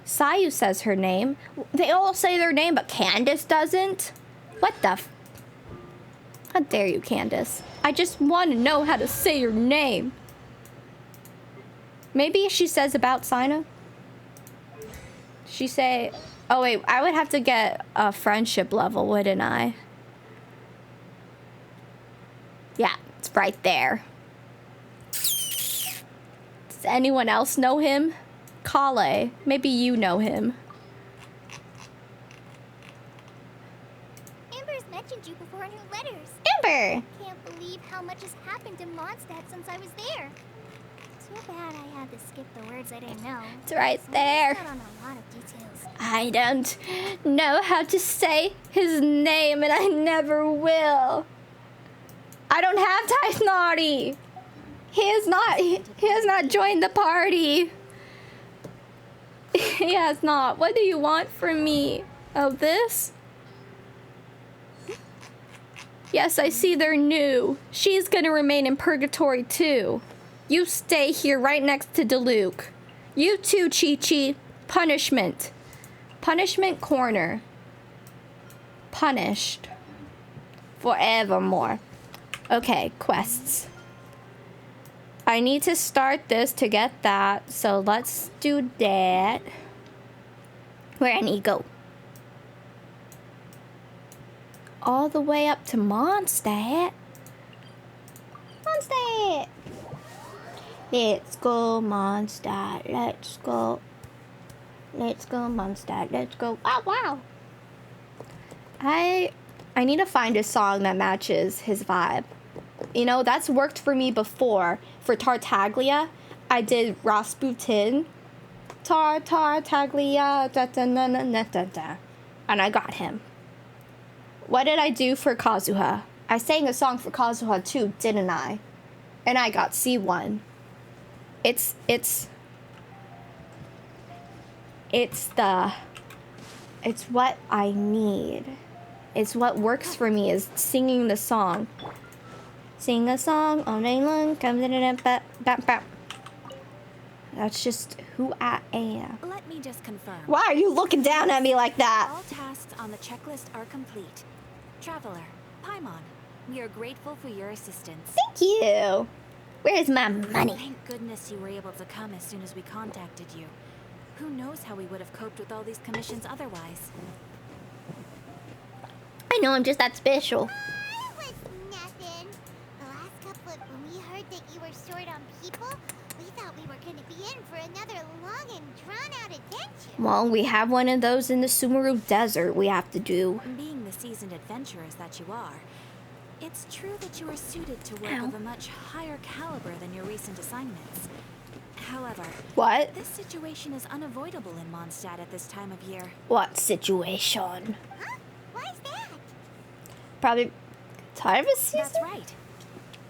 Sayu says her name. They all say their name, but Candace doesn't? What the How dare you, Candace? I just want to know how to say your name. Maybe she says about CYNO. She say... Oh, wait. I would have to get a friendship level, wouldn't I? Yeah, it's right there. Does anyone else know him? Kale. Maybe you know him. Amber. Can't believe how much has happened in Mondstadt since I was there. Too bad I had to skip the words I didn't know. It's right So I there. missed out on a lot of details. I don't know how to say his name, and I never will. I don't have Taisnari. He has not joined the party. He has not. What do you want from me? Oh, this? Yes, I see they're new. She's gonna remain in purgatory too. You stay here right next to Diluc. You too, Chi-Chi. Punishment. Punishment corner. Punished. Forevermore. Okay, quests. I need to start this to get that, so let's do that. Where I need to go? All the way up to Mondstadt. Mondstadt! Let's go, Mondstadt. Let's go. Let's go, Mondstadt. Let's go. Oh, wow. I need to find a song that matches his vibe. You know, that's worked for me before. For Tartaglia, I did Rasputin. Tartaglia, da da da da da da da. And I got him. What did I do for Kazuha? I sang a song for Kazuha too, didn't I? And I got C1. It's what I need. It's what works for me is singing the song. Sing a song all night long. That's just who I am. Let me just confirm. Why are you looking down at me like that? All tasks on the checklist are complete. Traveler, Paimon, we are grateful for your assistance. Thank you. Where's my money? Thank goodness you were able to come as soon as we contacted you. Who knows how we would have coped with all these commissions otherwise? I know I'm just that special. It was nothing. The last couple of when we heard that you were short on people, we thought we were going to be in for another long and drawn-out adventure. Well, we have one of those in the Sumeru Desert we have to do. Being the seasoned adventurers that you are, it's true that you are suited to work of a much higher caliber than your recent assignments. However, What? this situation is unavoidable in Mondstadt at this time of year. What situation? Huh? Why is that? Probably harvest season? That's right.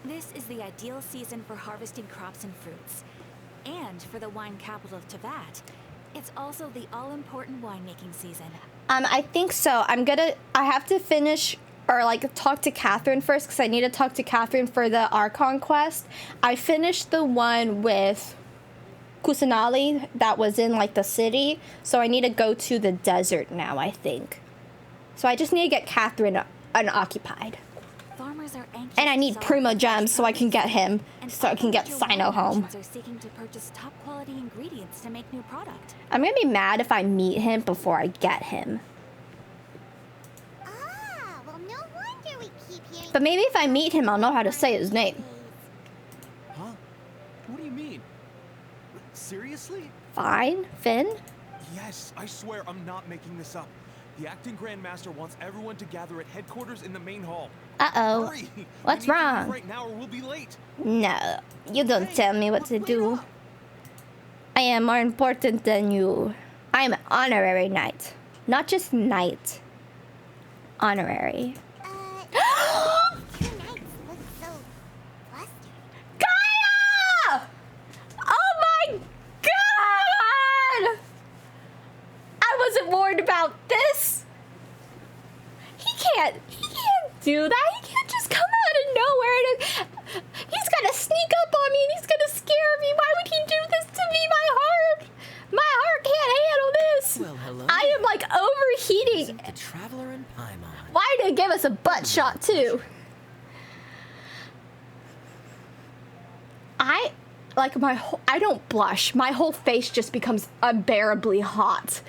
This is the ideal season for harvesting crops and fruits. And for the wine capital of Teyvat, it's also the all-important winemaking season. I think so. I have to finish or like talk to KATHERYN first because I need to talk to KATHERYN for the Archon quest. I finished the one with KUSANALI that was in like the city, so I need to go to the desert now, I think. So I just need to get KATHERYN unoccupied. Farmers are anxious And I need to sell Primo their Gems so I can get him, and so I can get individual CYNO wine home. merchants are seeking to purchase top-quality ingredients to make new product. I'm gonna be mad if I meet him before I get him. Ah, well, no wonder we keep hearing. But maybe if I meet him, I'll know how to say his name. Huh? What do you mean? Seriously? Fine, Finn? Yes, I swear I'm not making this up. The acting Grandmaster wants everyone to gather at headquarters in the main hall. Uh-oh. Hurry! What's We need to leave wrong? right now or we'll be late. No, you don't Hey, tell me what to wait do. up. I am more important than you. I am an honorary knight. Not just knight. Honorary. Two nights look so flustered. Gaia! Oh my god! I wasn't warned about this. He can't do that. He can't just come out of nowhere. He's gonna sneak up on me and he's gonna scare me. Why would he do this to me? My heart can't handle this. Well, hello. I am like overheating. The Traveler and Paimon. Why did he give us a butt shot too? I don't blush. My whole face just becomes unbearably hot.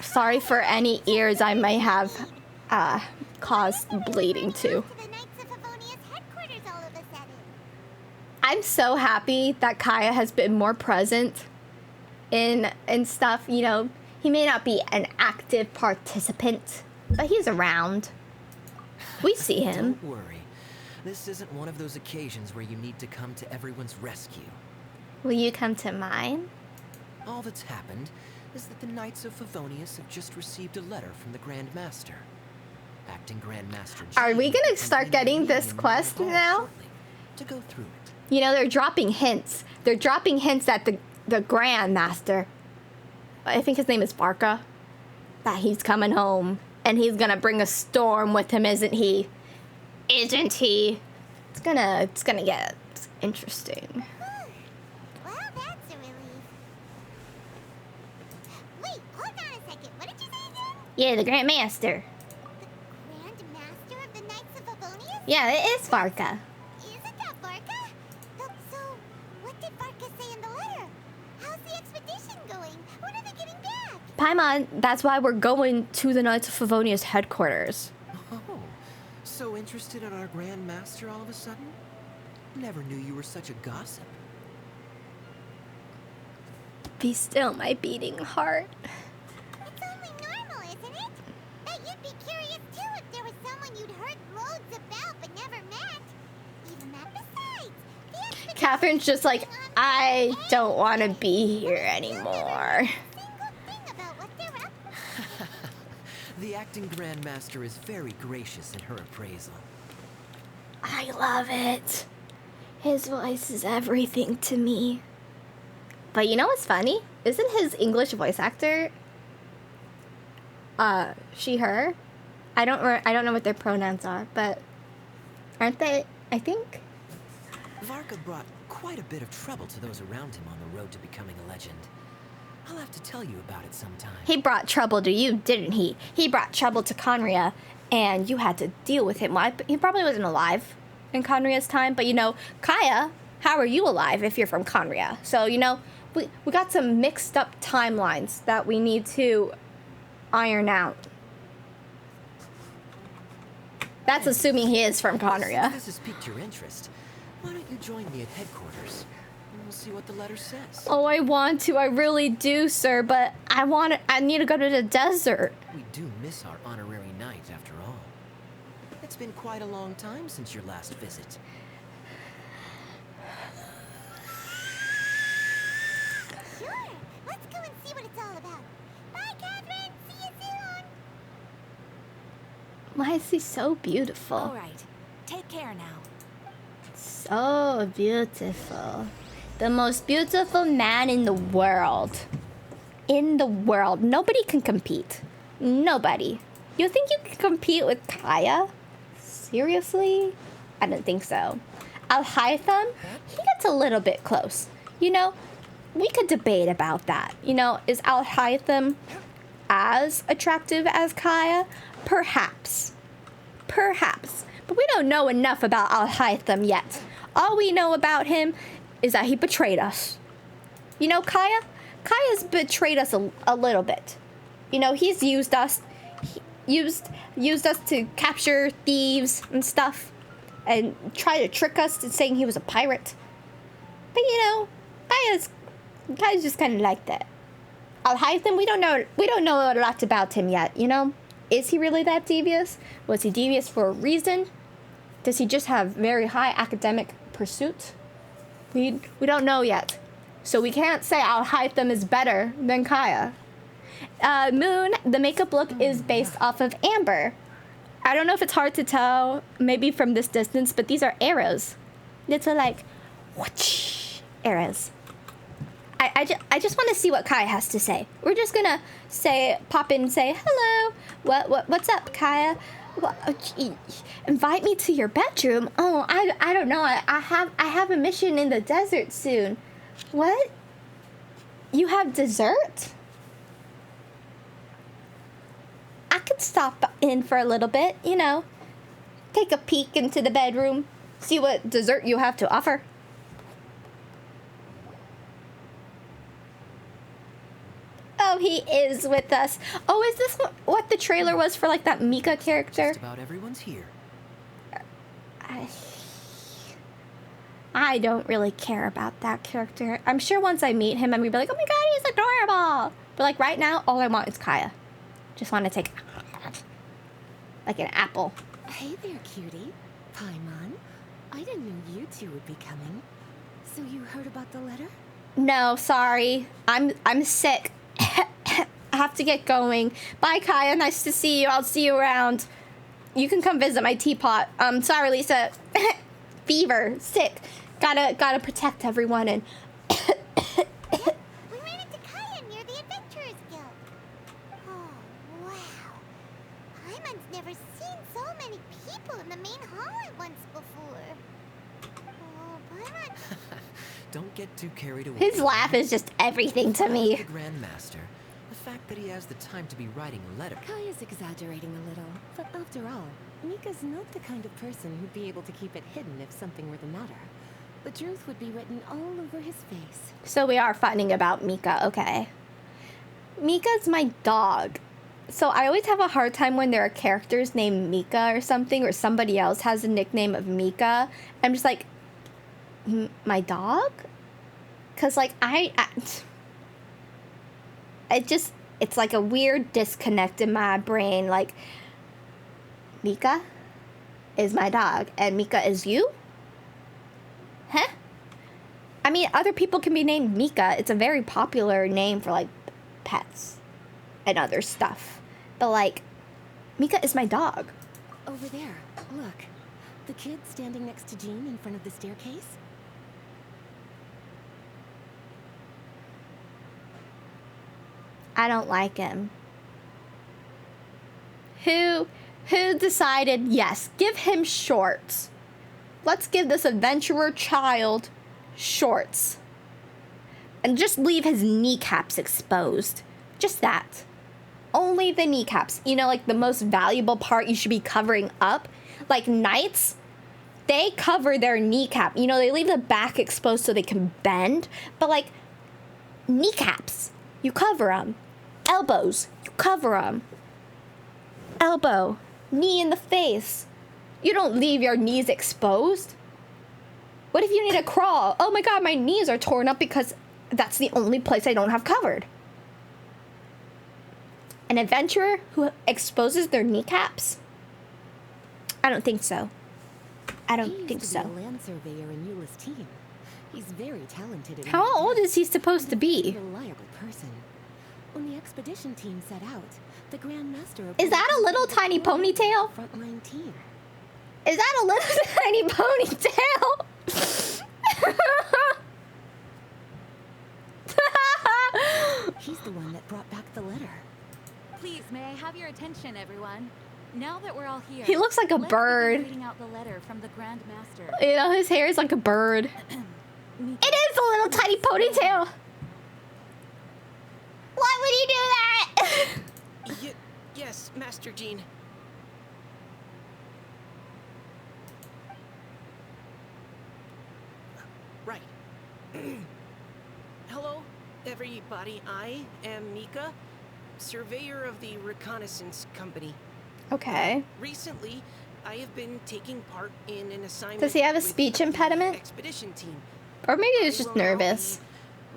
Sorry for any ears I may have caused bleeding to. To the Knights of Favonia's headquarters all of a sudden. I'm so happy that Kaya has been more present in stuff, you know. He may not be an active participant, but he's around. We see him. Don't worry. This isn't one of those occasions where you need to come to everyone's rescue. Will you come to mine? All that's happened is that the Knights of Favonius have just received a letter from the Grand Master. Acting Grand Master Are we Jean gonna is start convening a getting this meeting in quest Main Hall now? shortly to go through it. You know, they're dropping hints. They're dropping hints at the Grand Master. I think his name is VARKA. That he's coming home. And he's gonna bring a storm with him, isn't he? Isn't he? It's gonna get interesting. Well, that's a relief. Wait, hold on a second. What did you say again? Yeah, the Grand Master. The Grand Master of the Knights of Favonius? Yeah, it is VARKA. Isn't that VARKA? So, what did VARKA say in the letter? How's the expedition going? When are they getting back? Paimon, that's why we're going to the Knights of Favonius headquarters. Oh, so interested in our Grand Master all of a sudden? Never knew you were such a gossip. Be still, my beating heart. It's only normal, isn't it? Bet you'd be curious too if there was someone you'd heard loads about but never met. Even that besides, the expedition Catherine's just like, is going on I forever. don't want to be here anymore. Single thing about what they're up to. The acting Grand Master is very gracious in her appraisal. I love it. His voice is everything to me. But you know what's funny? Isn't his English voice actor she, her? I don't know what their pronouns are, but aren't they? I think. VARKA brought quite a bit of trouble to those around him on the road to becoming a legend. I'll have to tell you about it sometime. He brought trouble to you, didn't he? He brought trouble to Conria, and you had to deal with him. Well, he probably wasn't alive in Conria's time, but you know, Kaya, how are you alive if you're from Conria? So, you know, we got some mixed up timelines that we need to iron out. That's assuming he is from Since Conria. this has piqued your interest, why don't you join me at headquarters? And we'll see what the letter says. Oh, I want to. I really do, sir, but I need to go to the desert. We do miss our honorary knight, after all. It's been quite a long time since your last visit. Sure, let's go and see what it's all about. Bye, Catherine. See you soon. Why is he so beautiful? All right. Take care now. So beautiful. The most beautiful man in the world. In the world. Nobody can compete. Nobody. You think you can compete with Kaya? Seriously? I don't think so. Al-Haytham, he gets a little bit close. You know, we could debate about that. You know, is Al-Haytham as attractive as Kaya? Perhaps. Perhaps. But we don't know enough about Al-Haytham yet. All we know about him is that he betrayed us. You know, Kaya? Kaya's betrayed us a little bit. You know, he's used us. Used us to capture thieves and stuff. And try to trick us to saying he was a pirate. But you know, Kaya's just kind of like that. Al-Haytham, we don't know a lot about him yet, you know? Is he really that devious? Was he devious for a reason? Does he just have very high academic pursuit? We don't know yet. So we can't say Al-Haytham is better than Kaya. Moon, the makeup look is based off of amber. I don't know if it's hard to tell, maybe from this distance, but these are arrows. Little like, whoosh, arrows. I just want to see what Kaya has to say. We're just gonna pop in and say, hello, what's up, Kaya? Invite me to your bedroom? Oh, I don't know. I have a mission in the desert soon. What? You have dessert? I could stop in for a little bit, you know. Take a peek into the bedroom. See what dessert you have to offer. Oh, he is with us. Oh, is this what the trailer was for, like, that MIKA character? Just about everyone's here. I don't really care about that character. I'm sure once I meet him, I'm gonna be like, oh my god, he's adorable. But like right now, all I want is Kaya. Just want to take like an apple. Hey there, cutie. Paimon. I didn't know you two would be coming. So you heard about the letter? No, sorry. I'm sick. I have to get going. Bye, Kaya. Nice to see you. I'll see you around. You can come visit my teapot. Sorry, Lisa. Fever. Sick. Gotta protect everyone and We ran into Kaya near the Adventurers Guild. Oh, wow. Paimon's never seen so many people in the main hall at once before. Oh, Paimon. Don't get too carried away. his laugh is just everything to The me. Grand Master, the fact that he has the time to be writing a letter. Kaya's exaggerating a little, but after all, Mika's not the kind of person who'd be able to keep it hidden if something were the matter. The truth would be written all over his face. So we are fighting about Mika, okay. Mika's my dog. So I always have a hard time when there are characters named Mika or something, or somebody else has a nickname of Mika. I'm just like, my dog? Because like it's like a weird disconnect in my brain. Like, Mika is my dog and Mika is you? Huh? I mean, other people can be named Mika. It's a very popular name for like pets and other stuff. But like, Mika is my dog. Over there, look. The kid standing next to Jean in front of the staircase? I don't like him. Who decided, yes, give him shorts. Let's give this adventurer child shorts. And just leave his kneecaps exposed. Just that. Only the kneecaps. You know, like the most valuable part you should be covering up. Like knights, they cover their kneecap. You know, they leave the back exposed so they can bend. But like, kneecaps, you cover them. Elbows, you cover them. Elbow, knee in the face. You don't leave your knees exposed. What if you need to crawl? Oh my god, my knees are torn up because that's the only place I don't have covered. An adventurer who exposes their kneecaps? I don't think so. I don't think He used to so. be a land surveyor in Eula's team. He's very talented. At How old is he supposed to He's a be? reliable person. When the expedition team set out, the Grand Master Is that a little tiny ponytail? Frontline team. Is that a little tiny ponytail? He's the one that brought back the letter. Please, may I have your attention, everyone? Now that we're all here, He looks like a let's begin bird. reading out the letter from the Grand Master. You know, his hair is like a bird. Mika, It is a little tiny ponytail. Why would he do that? Yes, Master Jean. Right. Hello, everybody. I am Mika, surveyor of the reconnaissance company. Okay. Recently, I have been taking part in an assignment. Does he have a with speech the impediment? Expedition team. Or maybe he's I just will now nervous.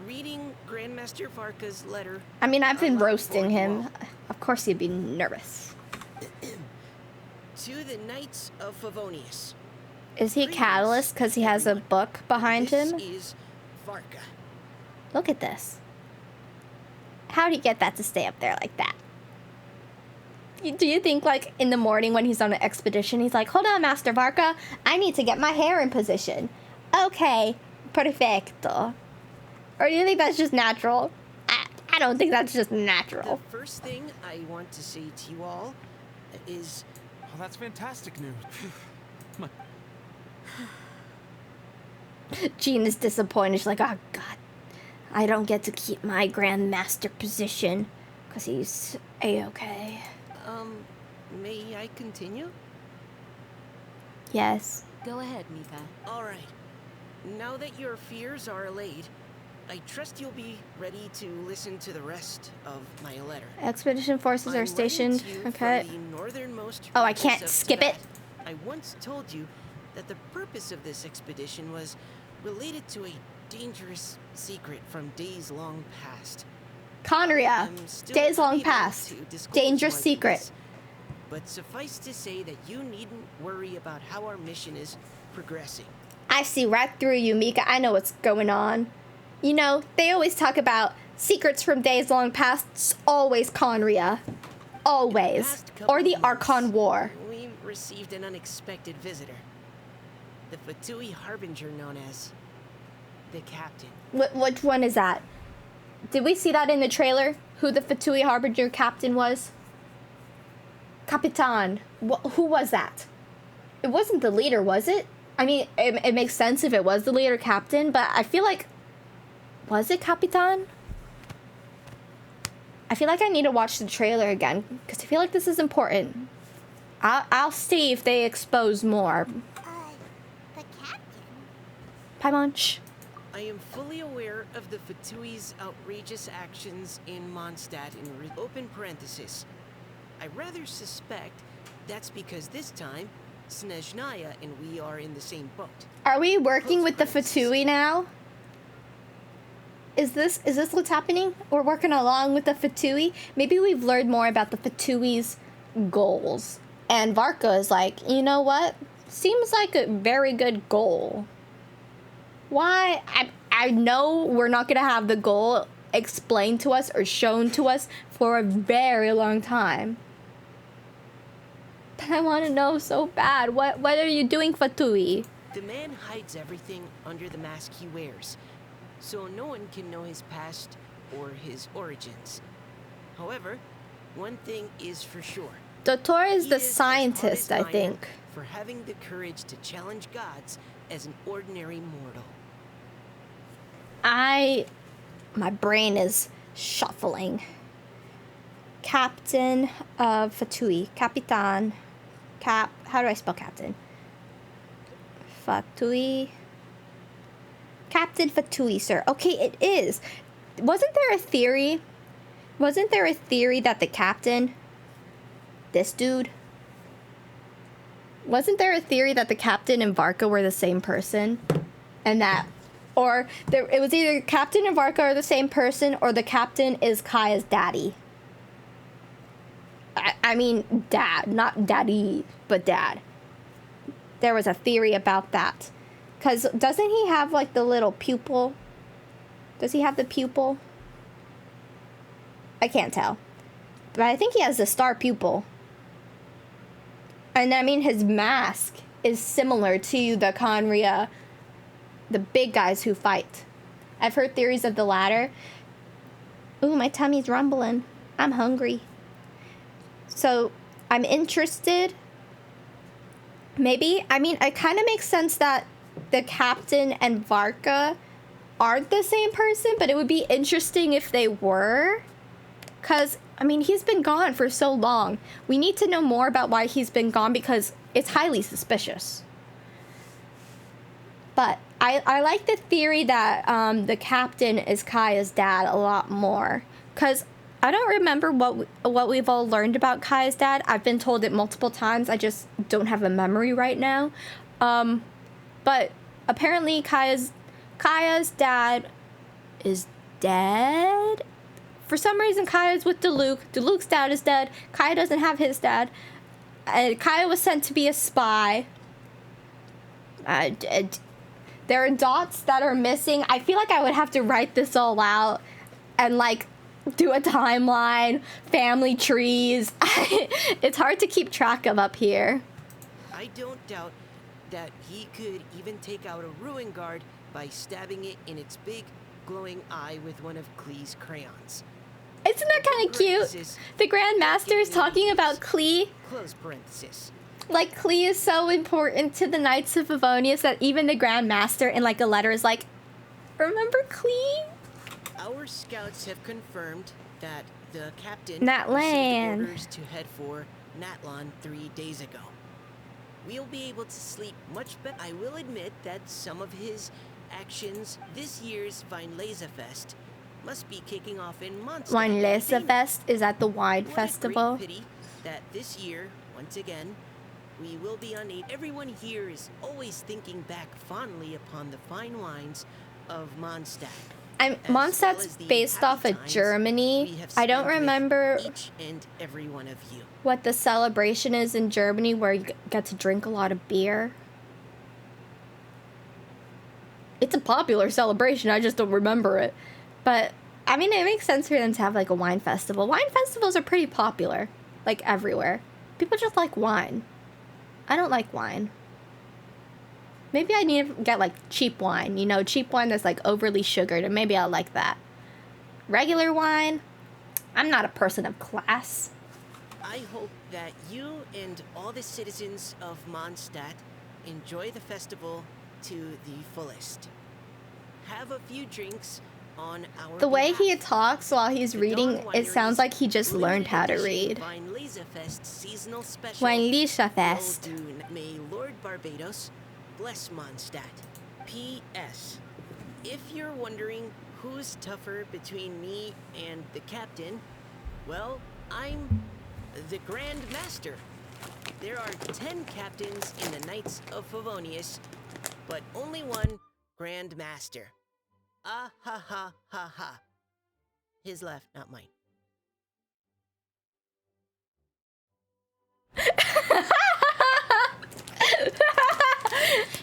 be reading Grandmaster Varka's letter. I mean, I've been aloud roasting for you him. all. Of course he'd be nervous. To the Knights of Favonius. Is he a catalyst because he has a book behind This him? is Varka. Look at this. How'd he get that to stay up there like that? Do you think, like, in the morning when he's on an expedition, he's like, hold on, Master Varka, I need to get my hair in position. Okay, perfecto. Or do you think that's just natural? I don't think that's just The natural. first thing I want to say to you all is Oh, that's fantastic news. My- Jean is disappointed. She's like, oh, God, I don't get to keep my Grand Master position because he's A-okay. may I continue? Yes. Go ahead, Mika. All right. Now that your fears are allayed, I trust you'll be ready to listen to the rest of my letter. Expedition forces I'm are writing stationed. to you Okay. from the northernmost Oh, I reaches can't of skip it. Tibet. I once told you that the purpose of this expedition was related to a dangerous secret from days long past. Conria. I'm still Days long unable past. to disclose Dangerous my secret. plans, but suffice to say that you needn't worry about how our mission is progressing. I see right through you, Mika. I know what's going on. You know, they always talk about secrets from days long past. It's always Conria. Always. Past couple Or the of months, Archon War. We received an unexpected visitor. The Fatui harbinger known as the Captain. Which one is that? Did we see that in the trailer? Who the Fatui Harbinger captain was? Capitan. Who was that? It wasn't the leader, was it? I mean, it makes sense if it was the leader captain, but I feel like... Was it Capitan? I feel like I need to watch the trailer again, because I feel like this is important. I'll see if they expose more. The captain? Paimon, shh. I am fully aware of the Fatui's outrageous actions in Mondstadt in open parenthesis. I rather suspect that's because this time, Snezhnaya and we are in the same boat. Are we working Close with the parenthesis. Fatui now? Is this what's happening? We're working along with the Fatui? Maybe we've learned more about the Fatui's goals. And Varka is like, you know what? Seems like a very good goal. Why? I know we're not going to have the goal explained to us or shown to us for a very long time. But I want to know so bad. What are you doing, Fatui? The man hides everything under the mask he wears, so no one can know his past or his origins. However, one thing is for sure. Doctor is He the as hard scientist, as I am think. for having the courage to challenge gods as an ordinary mortal. My brain is shuffling. Captain of Fatui. Capitan. How do I spell captain? Fatui. Captain Fatui, sir. Okay, it is. Wasn't there a theory that the captain, this dude, wasn't there a theory that the captain and Varka were the same person? And that, it was either Captain and Varka are the same person, or the captain is Kaya's daddy. I mean, dad, not daddy, but dad. There was a theory about that. Because doesn't he have, like, the little pupil? Does he have the pupil? I can't tell. But I think he has the star pupil. And, I mean, his mask is similar to the Conria, the big guys who fight. I've heard theories of the latter. Ooh, my tummy's rumbling. I'm hungry. So, I'm interested. Maybe. I mean, it kind of makes sense that the captain and Varka aren't the same person, but it would be interesting if they were. Because, I mean, he's been gone for so long. We need to know more about why he's been gone, because it's highly suspicious. But I like the theory that the captain is Kaya's dad a lot more. Because I don't remember what we've all learned about Kaya's dad. I've been told it multiple times. I just don't have a memory right now. But apparently Kaya's dad is dead. For some reason, Kaya's with Diluc. Diluc's dad is dead. Kaya doesn't have his dad. Kaya was sent to be a spy. There are dots that are missing. I feel like I would have to write this all out and, like, do a timeline, family trees. It's hard to keep track of up here. I don't doubt that he could even take out a ruin guard by stabbing it in its big, glowing eye with one of Klee's crayons. Isn't that kind of cute? The Grand Master is talking about Klee. Close parenthesis. Like, Klee is so important to the Knights of Favonius that even the Grand Master in, like, a letter is like, remember Klee? Our scouts have confirmed that the captain Natlan. received orders to head for Natlan 3 days ago. We'll be able to sleep much better. I will admit that some of his actions this year's Weinlesefest must be kicking off in Mondstadt. Weinlesefest is at the wine What festival. a great pity that this year, once again, we will be unable. Everyone here is always thinking back fondly upon the fine wines of Mondstadt. Mondstadt's based off of Germany. I don't remember each and every one of you. what the celebration is in Germany where you get to drink a lot of beer. It's a popular celebration, I just don't remember it. But, I mean, it makes sense for them to have, like, a wine festival. Wine festivals are pretty popular, like, everywhere. People just like wine. I don't like wine. Maybe I need to get, like, cheap wine. You know, cheap wine that's, like, overly sugared, and maybe I'll like that. Regular wine, I'm not a person of class. I hope that you and all the citizens of Mondstadt enjoy the festival to the fullest. Have a few drinks on our The way he behalf. talks while he's reading, it sounds like he just learned how to read. Weinlesefest seasonal special. Weinlesefest. will do. May Lord Barbados bless Mondstadt. P.S. If you're wondering who's tougher between me and the captain, well, I'm the Grand Master. There are 10 captains in the Knights of Favonius, but only one Grand Master. Ah ha ha ha ha. His left, not mine.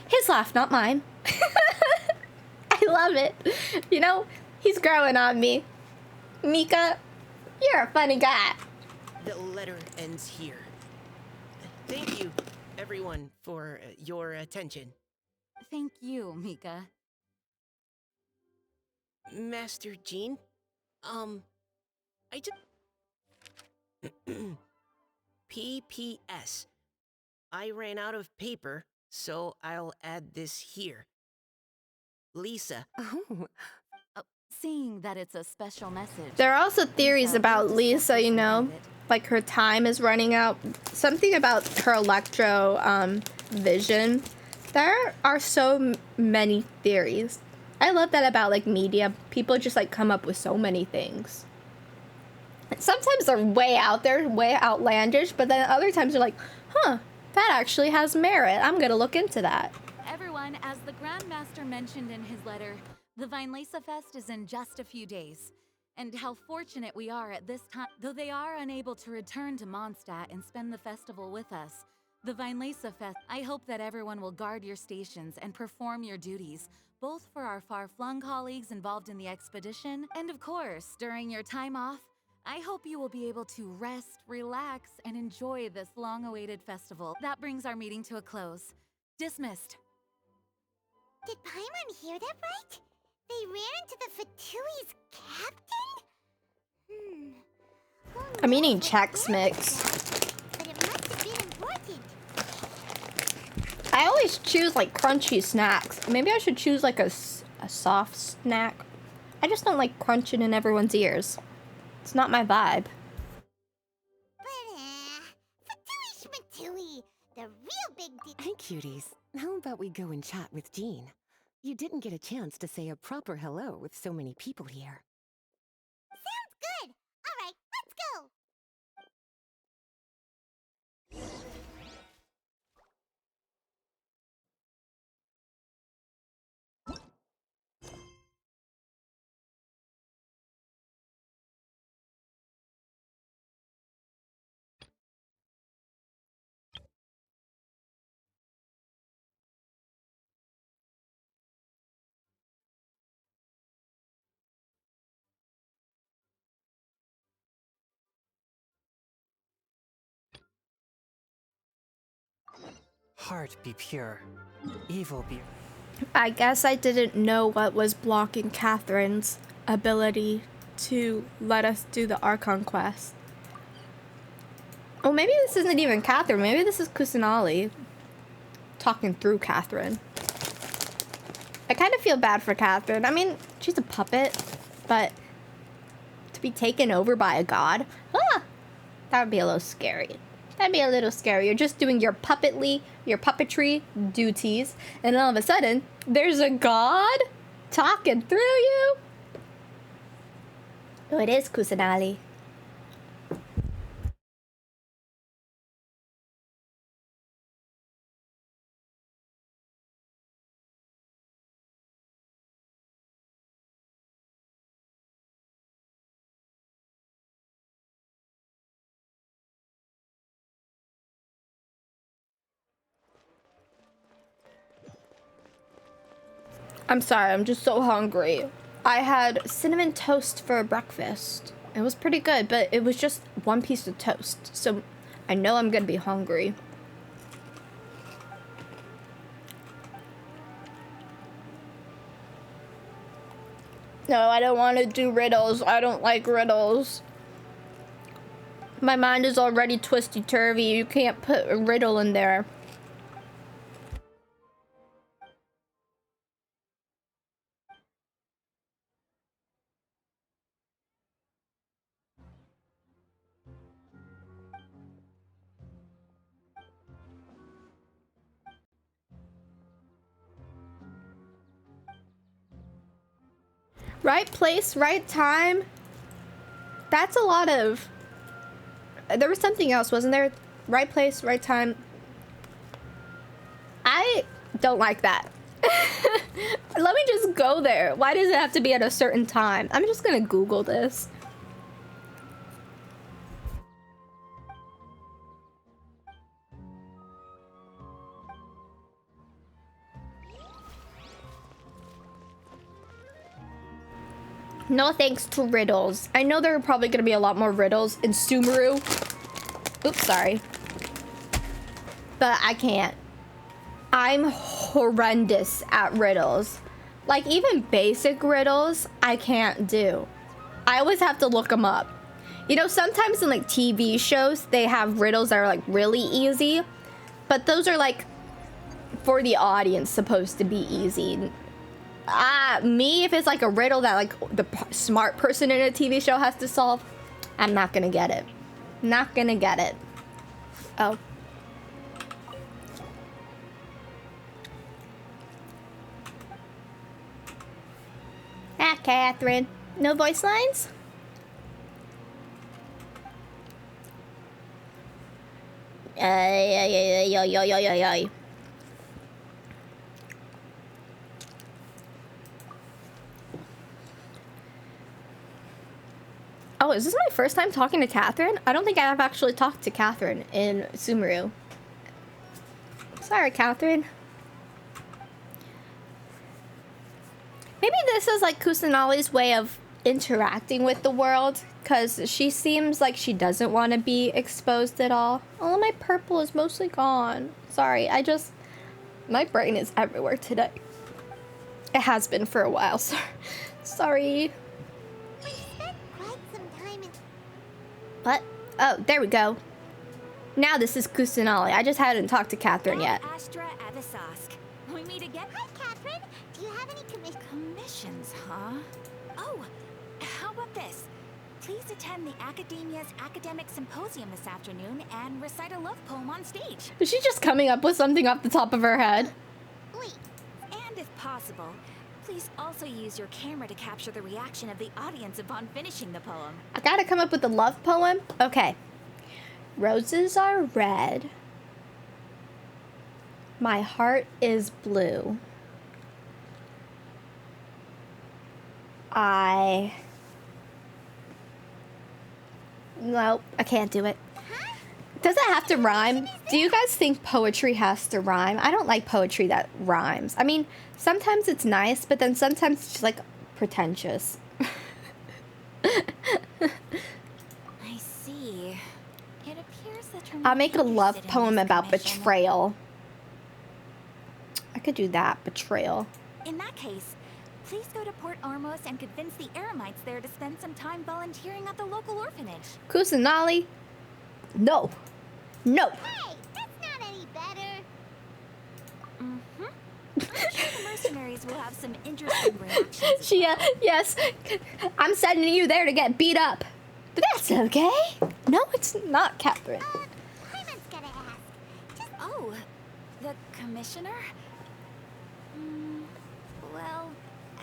His laugh, not mine. I love it. You know, he's growing on me. Mika, you're a funny guy. The letter ends here. Thank you, everyone, for your attention. Thank you, Mika. Master Jean, I just... P.P.S. I ran out of paper, so I'll add this here. Lisa. Oh, seeing that it's a special message. There are also theories Lisa, about we'll Lisa, discuss you this know, in private. like her time is running out. Something about her electro vision. There are so many theories. I love that about like media. People just like come up with so many things. Sometimes they're way out there, way outlandish, but then other times you're like, huh, that actually has merit. I'm gonna look into that. Everyone, as the Grand Master mentioned in his letter, the Weinlesefest is in just a few days. And how fortunate we are at this time. Though they are unable to return to Mondstadt and spend the festival with us, the Weinlesefest, I hope that everyone will guard your stations and perform your duties, both for our far-flung colleagues involved in the expedition, and of course, during your time off, I hope you will be able to rest, relax, and enjoy this long-awaited festival. That brings our meeting to a close. Dismissed. Did Paimon hear that right? They ran into the Fatui's captain? I'm eating Chex Chex Mix. But it must have been important. I always choose like crunchy snacks. Maybe I should choose like a soft snack. I just don't like crunching in everyone's ears. It's not my vibe. But, Fatui Schmatui, the real big deal. Hey, cuties. How about we go and chat with Jean? You didn't get a chance to say a proper hello with so many people here. Sounds good. All right, let's go. Heart be pure, evil be... I guess I didn't know what was blocking Katherine's ability to let us do the Archon quest. Oh, maybe this isn't even Katheryn. Maybe this is Kusanali talking through Katheryn. I kind of feel bad for Katheryn. I mean, she's a puppet, but to be taken over by a god, that would be a little scary. That'd be a little scary. You're just doing your puppetry duties, and all of a sudden, there's a god talking through you. Oh, it is Kusanali. I'm sorry, I'm just so hungry. I had cinnamon toast for breakfast. It was pretty good, but it was just one piece of toast. So I know I'm gonna be hungry. No, I don't want to do riddles. I don't like riddles. My mind is already twisty-turvy. You can't put a riddle in there. Right place, right time. That's a lot of... There was something else, wasn't there? Right place, right time. I don't like that. Let me just go there. Why does it have to be at a certain time? I'm just gonna Google this. No thanks to riddles. I know there are probably gonna be a lot more riddles in Sumeru. Oops, sorry. But I can't. I'm horrendous at riddles. Like, even basic riddles, I can't do. I always have to look them up. You know, sometimes in, like, TV shows, they have riddles that are, like, really easy. But those are, like, for the audience, supposed to be easy. Me, if it's, like, a riddle that, like, the smart person in a TV show has to solve, I'm not gonna get it. Not gonna get it. Oh. Ah, Catherine. No voice lines? Ay. Oh, is this my first time talking to Catherine? I don't think I have actually talked to Catherine in Sumeru. Sorry, Catherine. Maybe this is like Kusanali's way of interacting with the world, because she seems like she doesn't want to be exposed at all. Oh, my purple is mostly gone. Sorry, my brain is everywhere today. It has been for a while, so sorry. We spent quite some time in... What? Oh, there we go. Now this is Kusanali. I just hadn't talked to Catherine yet. Astra Avisask. We meet again. Hi, Catherine. Do you have any Commissions, huh? Oh, how about this? Please attend the Academia's Academic Symposium this afternoon and recite a love poem on stage. Is she just coming up with something off the top of her head? Wait. And if possible, please also use your camera to capture the reaction of the audience upon finishing the poem. I gotta come up with a love poem? Okay. Roses are red. My heart is blue. Nope, I can't do it. Does it have to rhyme? Do you guys think poetry has to rhyme? I don't like poetry that rhymes. I mean, sometimes it's nice, but then sometimes it's just like pretentious. I see. It appears that you're I'll make a love interested in poem this about commission. betrayal. I could do that, betrayal. In that case, please go to Port Ormos and convince the Eremites there to spend some time volunteering at the local orphanage. Kusanali? No. No. Hey, that's not any better. Mm-hmm. I'm sure the mercenaries will have some interesting reactions. Yes. I'm sending you there to get beat up. But that's okay. No, it's not, Catherine. Hyman's gonna ask. Just... Oh, the commissioner? Well,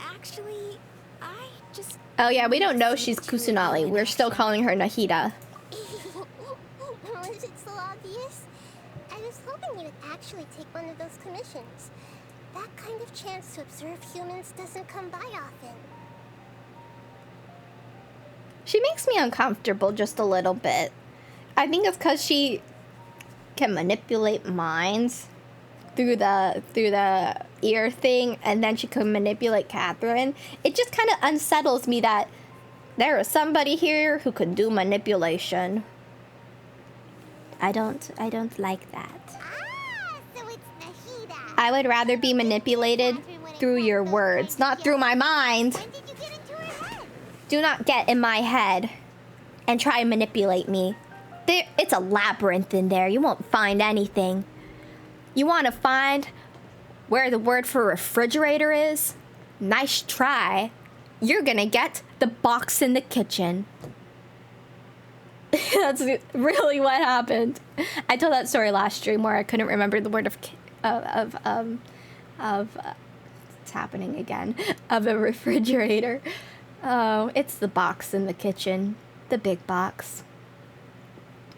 actually, I just... Oh yeah, we don't know she's Kusanali. We're still calling her Nahida. Was it so obvious? I was hoping you would actually take one of those commissions. That kind of chance to observe humans doesn't come by often. She makes me uncomfortable just a little bit. I think it's because she can manipulate minds. through the ear thing, and then she could manipulate KATHERYN. It just kind of unsettles me that there is somebody here who could do manipulation. I don't like that. So it's Nahida. I would rather be manipulated through your words, not through my mind. When did you get into her head? Do not get in my head and try and manipulate me. It's a labyrinth in there. You won't find anything. You want to find where the word for refrigerator is? Nice try. You're gonna get the box in the kitchen. That's really what happened. I told that story last stream where I couldn't remember the word it's happening again, of a refrigerator. Oh, it's the box in the kitchen, the big box.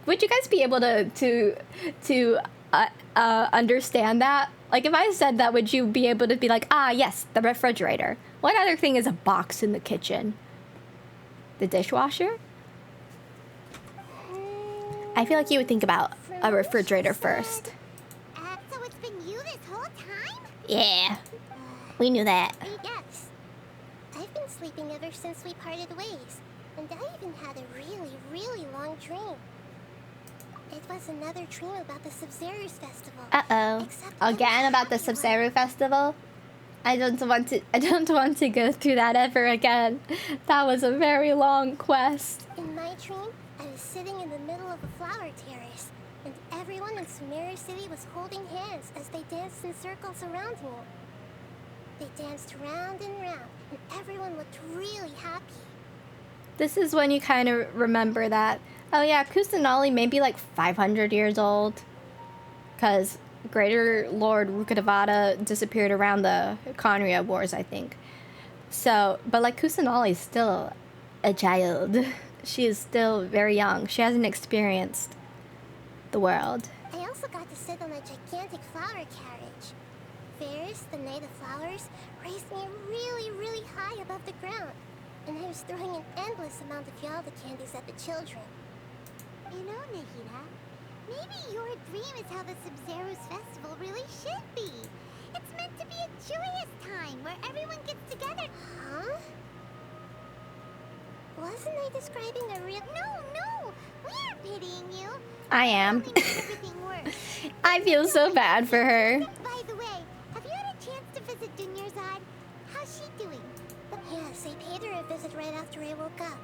Would you guys be able to understand that? Like, if I said that, would you be able to be like, ah, yes, the refrigerator? What other thing is a box in the kitchen? The dishwasher? I feel like you would think about a refrigerator first. So it's been you this whole time? Yeah, we knew that. Yes. I've been sleeping ever since we parted ways. And I even had a really, really long dream. It was another dream about the Sub-Zero's festival. Uh-oh. Again about the Sub-Zero festival? I don't want to go through that ever again. That was a very long quest. In my dream, I was sitting in the middle of a flower terrace, and everyone in Sumeru City was holding hands as they danced in circles around me. They danced round and round, and everyone looked really happy. This is when you kind of remember that, oh yeah, KUSANALI may be like 500 years old. Because Greater Lord Rukkhadevata disappeared around the Conria Wars, I think. So, but like KUSANALI is still a child. She is still very young. She hasn't experienced the world. I also got to sit on a gigantic flower carriage. Ferris, the Knight of Flowers, raised me really, really high above the ground. And I was throwing an endless amount of Yalda candies at the children. You know, Nahida, maybe your dream is how the Sub-Zero's festival really should be. It's meant to be a joyous time where everyone gets together. Huh? Wasn't I describing a real... No! We aren't pitying you. I am. Only made everything worse. I feel so bad for her. By the way, have you had a chance to visit Dunyarzad? How's she doing? Yes, I paid her a visit right after I woke up.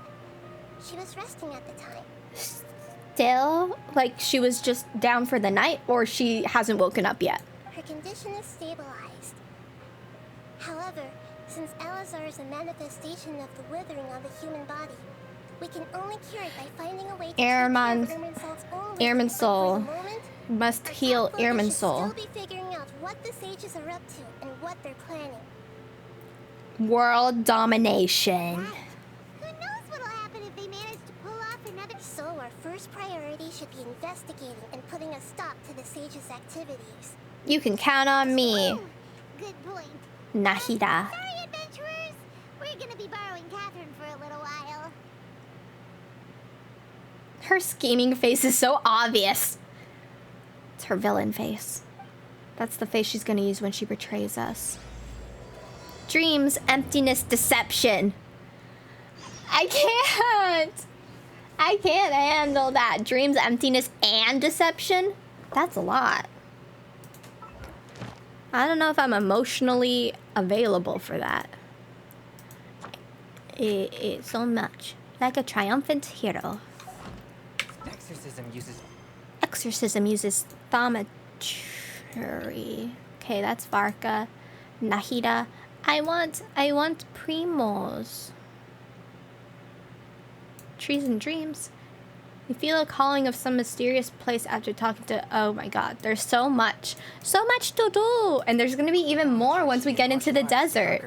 She was resting at the time. Still? Like she was just down for the night, or she hasn't woken up yet? Her condition is stabilized. However, since Elazar is a manifestation of the withering on the human body, we can only cure it by finding a way to Airman Soul. Must heal Airman Soul. Still be figuring out what the sages are up to and what they're planning. World domination. Right. Who knows what'll happen if they manage to pull off another... So our first priority should be investigating and putting a stop to the sages' activities. You can count on me. Ooh, good point. Nahida. Sorry, adventurers. We're gonna be borrowing KATHERYN for a little while. Her scheming face is so obvious. It's her villain face. That's the face she's gonna use when she betrays us. Dreams, emptiness, deception. I can't handle that. Dreams, emptiness, and deception? That's a lot. I don't know if I'm emotionally available for that. It's so much. Like a triumphant hero. Exorcism uses thaumaturgy. Okay, that's VARKA. Nahida. I want primos. Trees and dreams. You feel a calling of some mysterious place after talking to... Oh my god, there's so much. So much to do! And there's gonna be even more once we get into the desert.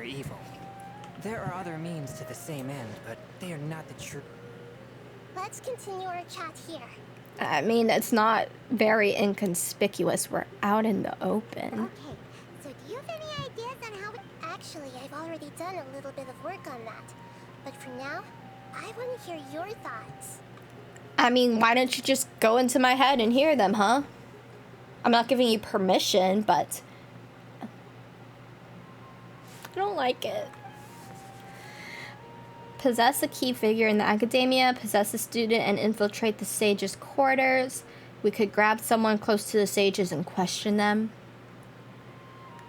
There are other means to the same end, but they are not the true... Let's continue our chat here. I mean, it's not very inconspicuous. We're out in the open. Okay, so do you have any ideas on how... Actually, I've already done a little bit of work on that. But for now, I want to hear your thoughts. I mean, why don't you just go into my head and hear them, huh? I'm not giving you permission, but I don't like it. Possess a key figure in the academia, possess a student and infiltrate the sage's quarters. We could grab someone close to the sages and question them.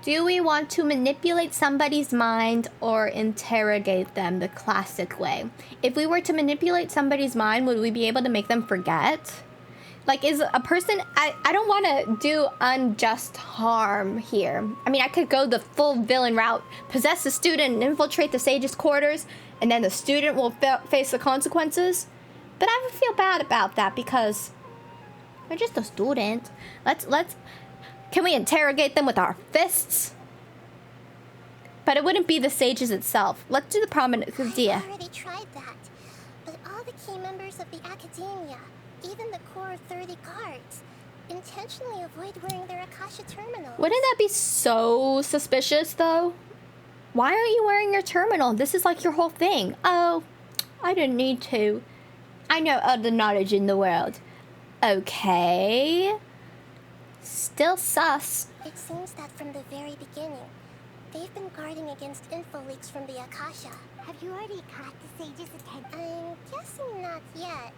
Do we want to manipulate somebody's mind or interrogate them the classic way? If we were to manipulate somebody's mind, would we be able to make them forget? Like, is a person... I don't want to do unjust harm here. I mean, I could go the full villain route, possess the student and infiltrate the sage's quarters, and then the student will face the consequences. But I would feel bad about that because they're just a student. Let's... Can we interrogate them with our fists? But it wouldn't be the sages itself. Let's do the prominent idea. I already tried that, but all the key members of the academia, even the core of 30 guards, intentionally avoid wearing their Akasha terminals. Wouldn't that be so suspicious, though? Why aren't you wearing your terminal? This is like your whole thing. Oh, I didn't need to. I know all the knowledge in the world. Okay. Still sus. It seems that from the very beginning, they've been guarding against info leaks from the Akasha. Have you already caught the sage's attention? I'm guessing not yet.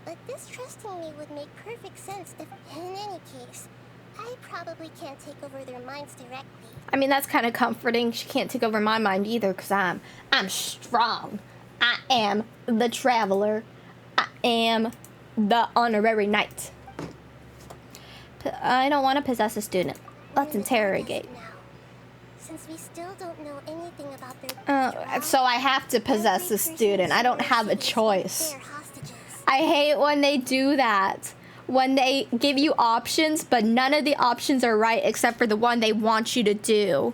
But this trusting me would make perfect sense if, in any case, I probably can't take over their minds directly. I mean, that's kind of comforting. She can't take over my mind either, because I'm strong. I am the traveler. I am the honorary knight. I don't want to possess a student. Let's interrogate. Now, since we still don't know anything about their so I have to possess a student. I don't have a choice. I hate when they do that. When they give you options, but none of the options are right except for the one they want you to do.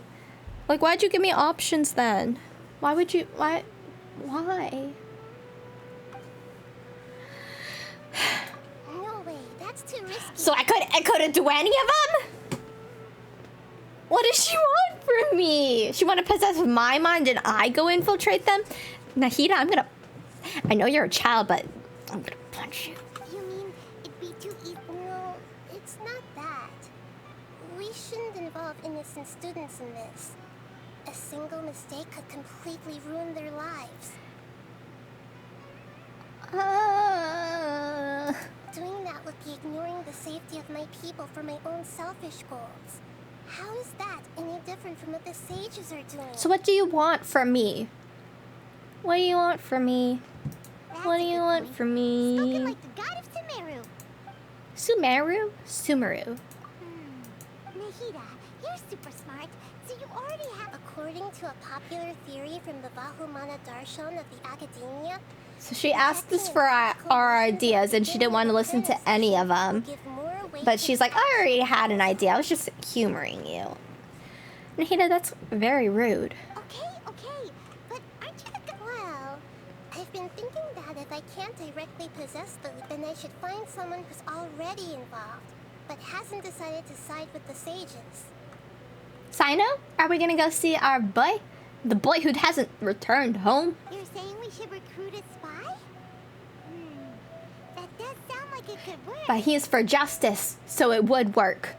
Like, why'd you give me options then? Why would you... Why? No way, that's too risky. So I couldn't do any of them? What does she want from me? She want to possess my mind and I go infiltrate them? Nahida, I know you're a child, but I'm gonna punch you. You mean it'd be too easy? No, it's not that. We shouldn't involve innocent students in this. A single mistake could completely ruin their lives. Doing that would be ignoring the safety of my people for my own selfish goals. How is that any different from what the sages are doing? So what do you want from me? What do you want from me? What do you want from me? Spoken like the god of Sumeru. Sumeru? Sumeru. Nahida, you're super smart. So you already have... According to a popular theory from the Vahumana Darshan of the academia... So she asked us for our ideas and she didn't want to listen to any of them. But she's like, I already had an idea. I was just humoring you. Nahida, that's very rude. Okay. But aren't you the... Well, I've been thinking that if I can't directly possess the... then I should find someone who's already involved, but hasn't decided to side with the sages. CYNO? Are we gonna go see our boy? The boy who hasn't returned home? You're saying we should recruit a spy? That does sound like it could work. But he is for justice, so it would work.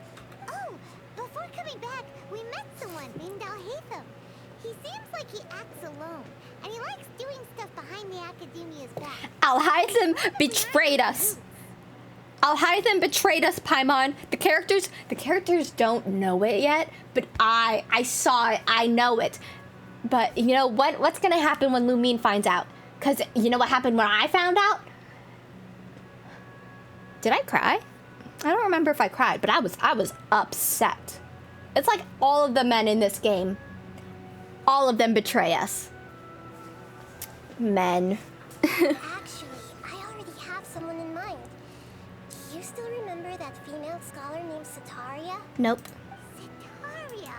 Oh, before coming back, we met someone named Al-Haytham. He seems like he acts alone, and he likes doing stuff behind the academia's back. Al-Haytham betrayed us. Al-Haytham betrayed us, Paimon. The characters don't know it yet, but I saw it. I know it. But you know what? What's gonna happen when Lumine finds out? Cause you know what happened when I found out? Did I cry? I don't remember if I cried, but I was upset. It's like all of the men in this game. All of them betray us. Men. Actually, I already have someone in mind. Do you still remember that female scholar named Sataria? Nope. Sataria!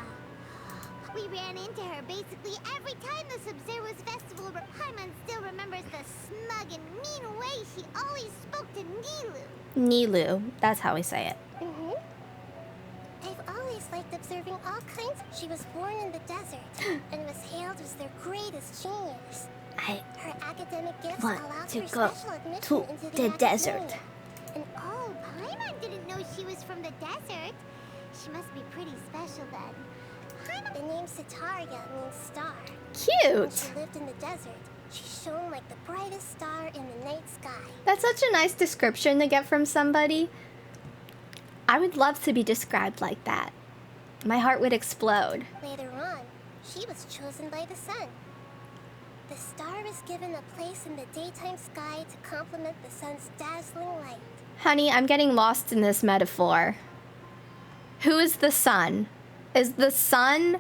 We ran into her basically every time the Sub-Zero's festival, but Paimon still remembers the smug and mean way she always spoke to Nilu. Nilu, that's how we say it. I've always liked observing all kinds. She was born in the desert and was hailed as their greatest genius. Her academic gifts allowed her special admission into the desert. And oh, Paimon didn't know know she was from the desert. She must be pretty special then. The name Sitaria means star. When Cute. she lived in the desert, she shone like the brightest star in the night sky. That's such a nice description to get from somebody. I would love to be described like that. My heart would explode. Later on, she was chosen by the sun. The star was given a place in the daytime sky to complement the sun's dazzling light. Honey, I'm getting lost in this metaphor. Who is the sun? Is the sun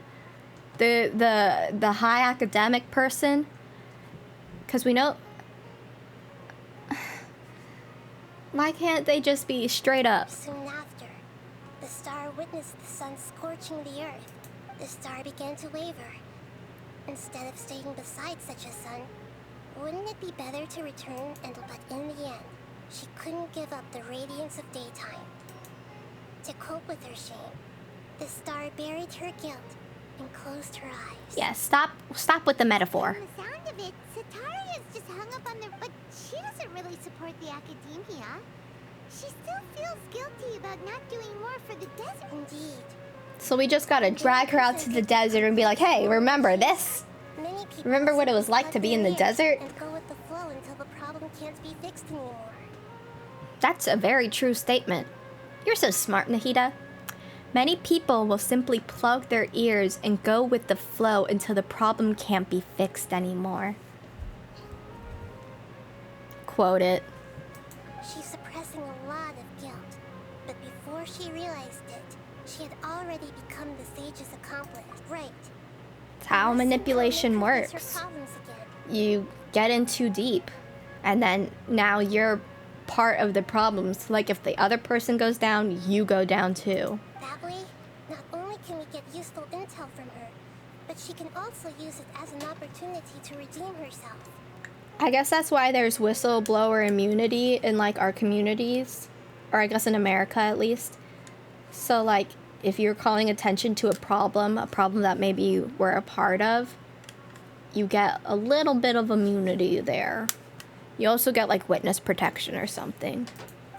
the high academic person? Because we know... Why can't they just be straight up? Soon after, the star witnessed the sun scorching the earth. The star began to waver. Instead of staying beside such a sun, wouldn't it be better to return? But in the end, she couldn't give up the radiance of daytime. To cope with her shame, the star buried her guilt and closed her eyes. Yeah, stop with the metaphor. From the sound of it, Sitaria's just hung up on the... But she doesn't really support the academia. She still feels guilty about not doing more for the desert. Indeed. So we just gotta drag her out to the desert and be like, hey, remember this? Many people Remember what it was like to be in the desert? and go with the flow until the problem can't be fixed anymore. That's a very true statement. You're so smart, Nahida. Many people will simply plug their ears and go with the flow until the problem can't be fixed anymore. Quote it. She's suppressing a lot of guilt, but before she realized it, she had already become the sage's accomplice. Right. It's how manipulation works. Her problems again. You get in too deep, and then now you're part of the problems. Like if the other person goes down, you go down too. That way, not only can we get useful intel from her, but she can also use it as an opportunity to redeem herself. I guess that's why there's whistleblower immunity in like our communities, or I guess in America at least. So like if you're calling attention to a problem that maybe you were a part of, you get a little bit of immunity there. You also get like witness protection or something.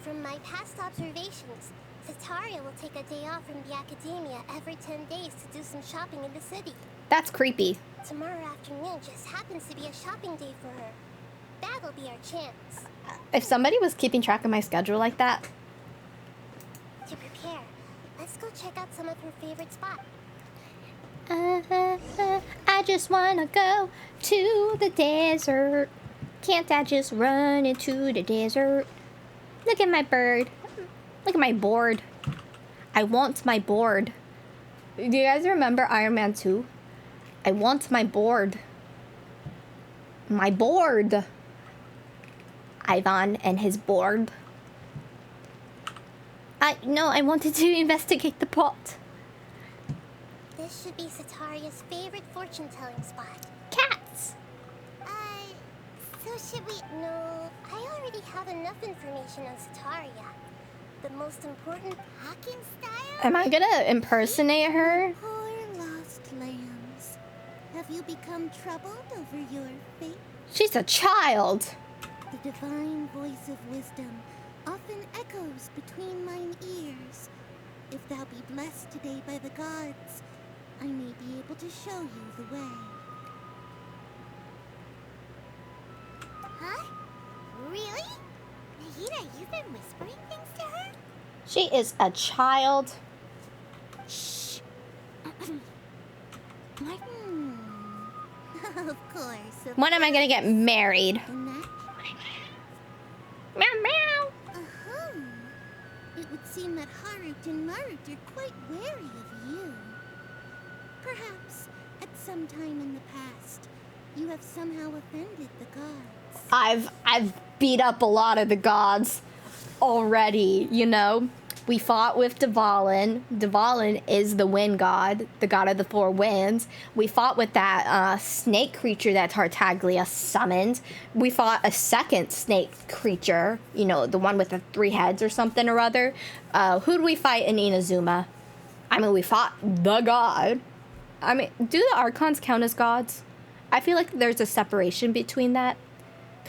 From my past observations, Sitaria will take a day off from the academia every 10 days to do some shopping in the city. That's creepy. Tomorrow afternoon just happens to be a shopping day for her. That'll be our chance. If somebody was keeping track of my schedule like that. To prepare, let's go check out some of her favorite spots. I just wanna go to the desert. Can't I just run into the desert? Look at my bird. Look at my board. I want my board. Do you guys remember Iron Man 2? I want my board. My board. Ivan and his board. I wanted to investigate the plot. This should be Sitaria's favorite fortune-telling spot. Cats. So should we... No, I already have enough information on Sitaria. The most important hacking style? Am I gonna impersonate her? Poor lost lambs. Have you become troubled over your fate? She's a child. The divine voice of wisdom often echoes between mine ears. If thou be blessed today by the gods, I may be able to show you the way. Huh? Really? Nahida, you've been whispering things to her? She is a child. Shh. Of course. When am I gonna get married? Meow meow. It would seem that Harut and Marut are quite wary of you. Perhaps, at some time in the past, you have somehow offended the gods. I've beat up a lot of the gods already, you know. We fought with Dvalin. Dvalin is the wind god, the god of the four winds. We fought with that snake creature that Tartaglia summoned. We fought a second snake creature, you know, the one with the 3 heads or something or other. Who'd we fight in Inazuma? I mean, we fought the god. I mean, do the Archons count as gods? I feel like there's a separation between that.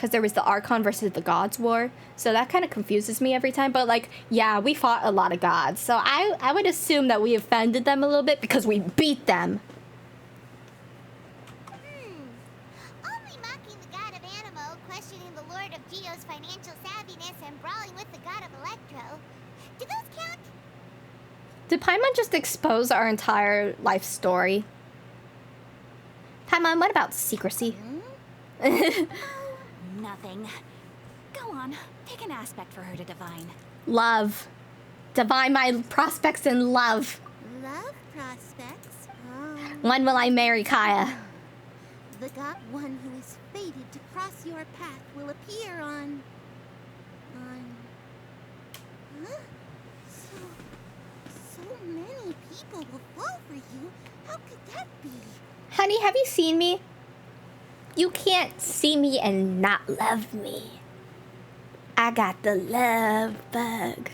because there was the Archon versus the Gods War. So that kind of confuses me every time. But like, yeah, we fought a lot of gods. So I would assume that we offended them a little bit because we beat them. Only mocking the god of Animo, questioning the lord of Geo's financial savviness, and brawling with the god of Electro. Do those count? Did Paimon just expose our entire life story? Paimon, what about secrecy? Nothing. Go on, pick an aspect for her to divine. Love. Divine my prospects in love. Love prospects? When will I marry Kaya? The god one who is fated to cross your path will appear on... Huh? So many people will fall for you. How could that be? Honey, have you seen me? You can't see me and not love me. I got the love bug.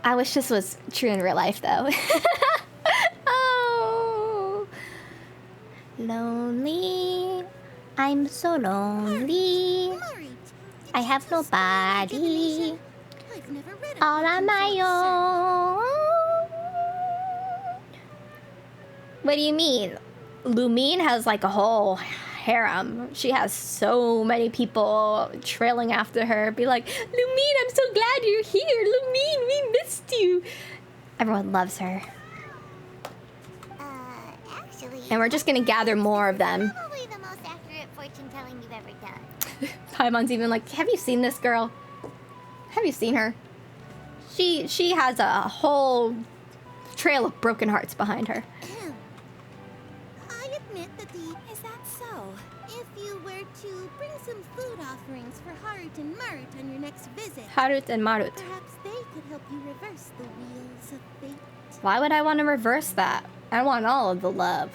I wish this was true in real life, though. Oh, lonely. I'm so lonely. I have nobody. All on my own. What do you mean? Lumine has like a whole harem. She has so many people trailing after her. Be like, Lumine, I'm so glad you're here. Lumine, we missed you. Everyone loves her. Actually... And we're just gonna gather more of them. Probably the most accurate fortune telling you've ever done. Paimon's even like, have you seen this girl? Have you seen her? She has a whole trail of broken hearts behind her. I admit that Is that so? if you were to bring some food offerings for Harut and Marut on your next visit, Harut and Marut. perhaps they could help you reverse the wheels of fate. Why would I want to reverse that? I want all of the love.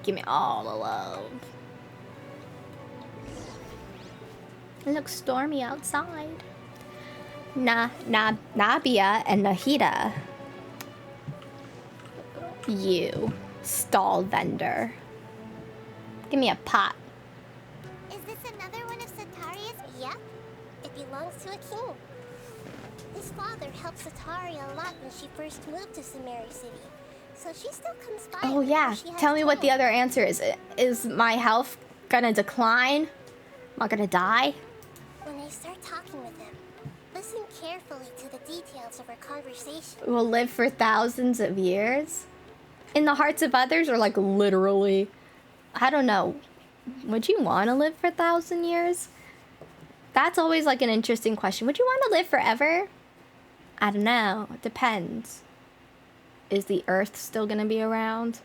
Give me all the love. It looks stormy outside. Nabia and Nahida. You, stall vendor. Give me a pot. Is this another one of Sataria's? Yep. It belongs to a king. His father helped Sataria a lot when she first moved to Samari City. So she still comes by. Oh yeah, tell me what the other answer is. Is my health gonna decline? Am I gonna die? When I start talking with him, listen carefully to the details of our conversation. Will live for thousands of years? In the hearts of others, or like literally? I don't know. Would you want to live for 1,000 years? That's always like an interesting question. Would you want to live forever? I don't know. It depends. Is the Earth still gonna be around?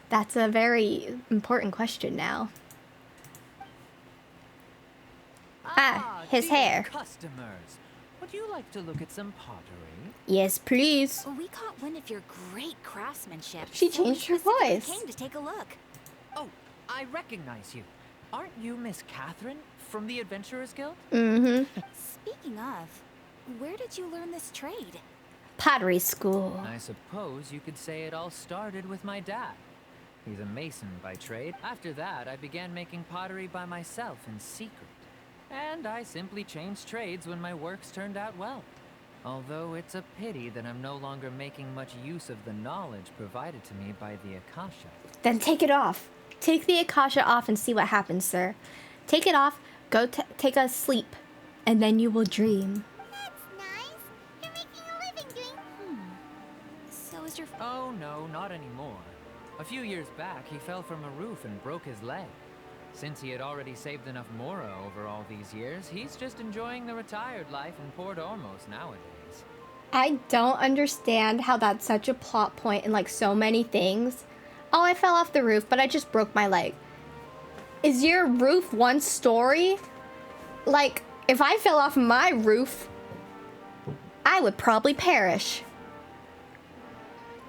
That's a very important question now. His dear hair. Customers, would you like to look at some pottery? Yes, please. We caught wind of your great craftsmanship. She so we changed her specifically voice. Came to take a look. Oh, I recognize you. Aren't you Miss KATHERYN from the Adventurers Guild? Mm-hmm. Speaking of, where did you learn this trade? Pottery school. I suppose you could say it all started with my dad. He's a mason by trade. After that, I began making pottery by myself in secret. And I simply changed trades when my works turned out well. Although it's a pity that I'm no longer making much use of the knowledge provided to me by the Akasha. Then take it off. Take the Akasha off and see what happens, sir. Take it off, go take a sleep, and then you will dream. That's nice. You're making a living doing... So is your... Oh no, not anymore. A few years back, he fell from a roof and broke his leg. Since he had already saved enough Mora over all these years, he's just enjoying the retired life in Port Ormos nowadays. I don't understand how that's such a plot point in like so many things. Oh, I fell off the roof, but I just broke my leg. Is your roof one story? Like, if I fell off my roof, I would probably perish.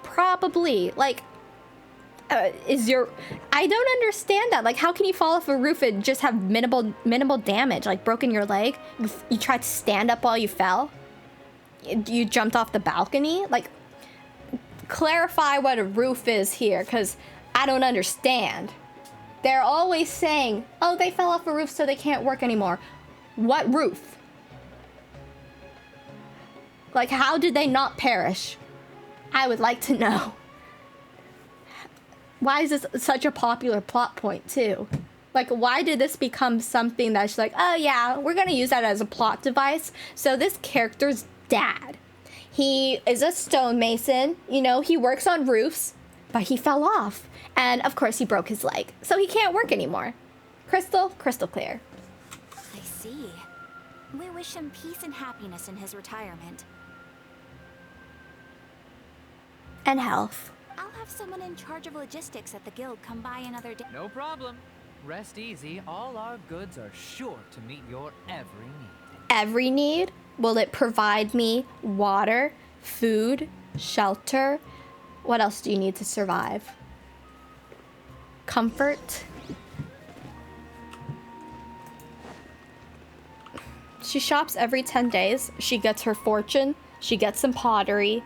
Probably. Like, I don't understand that. Like, how can you fall off a roof and just have minimal damage? Like, broken your leg? You tried to stand up while you fell? You jumped off the balcony? Like, clarify what a roof is here, because I don't understand. They're always saying, oh, they fell off a roof so they can't work anymore. What roof? Like, how did they not perish? I would like to know. Why is this such a popular plot point, too? Like, why did this become something that's like, oh yeah, we're gonna use that as a plot device? So this character's dad, he is a stonemason, you know, he works on roofs, but he fell off. And of course he broke his leg, so he can't work anymore. Crystal clear. I see. We wish him peace and happiness in his retirement. And health. I'll have someone in charge of logistics at the guild come by another day. No problem. Rest easy. All our goods are sure to meet your every need. Every need? Will it provide me water, food, shelter? What else do you need to survive? Comfort? She shops every 10 days. She gets her fortune. She gets some pottery.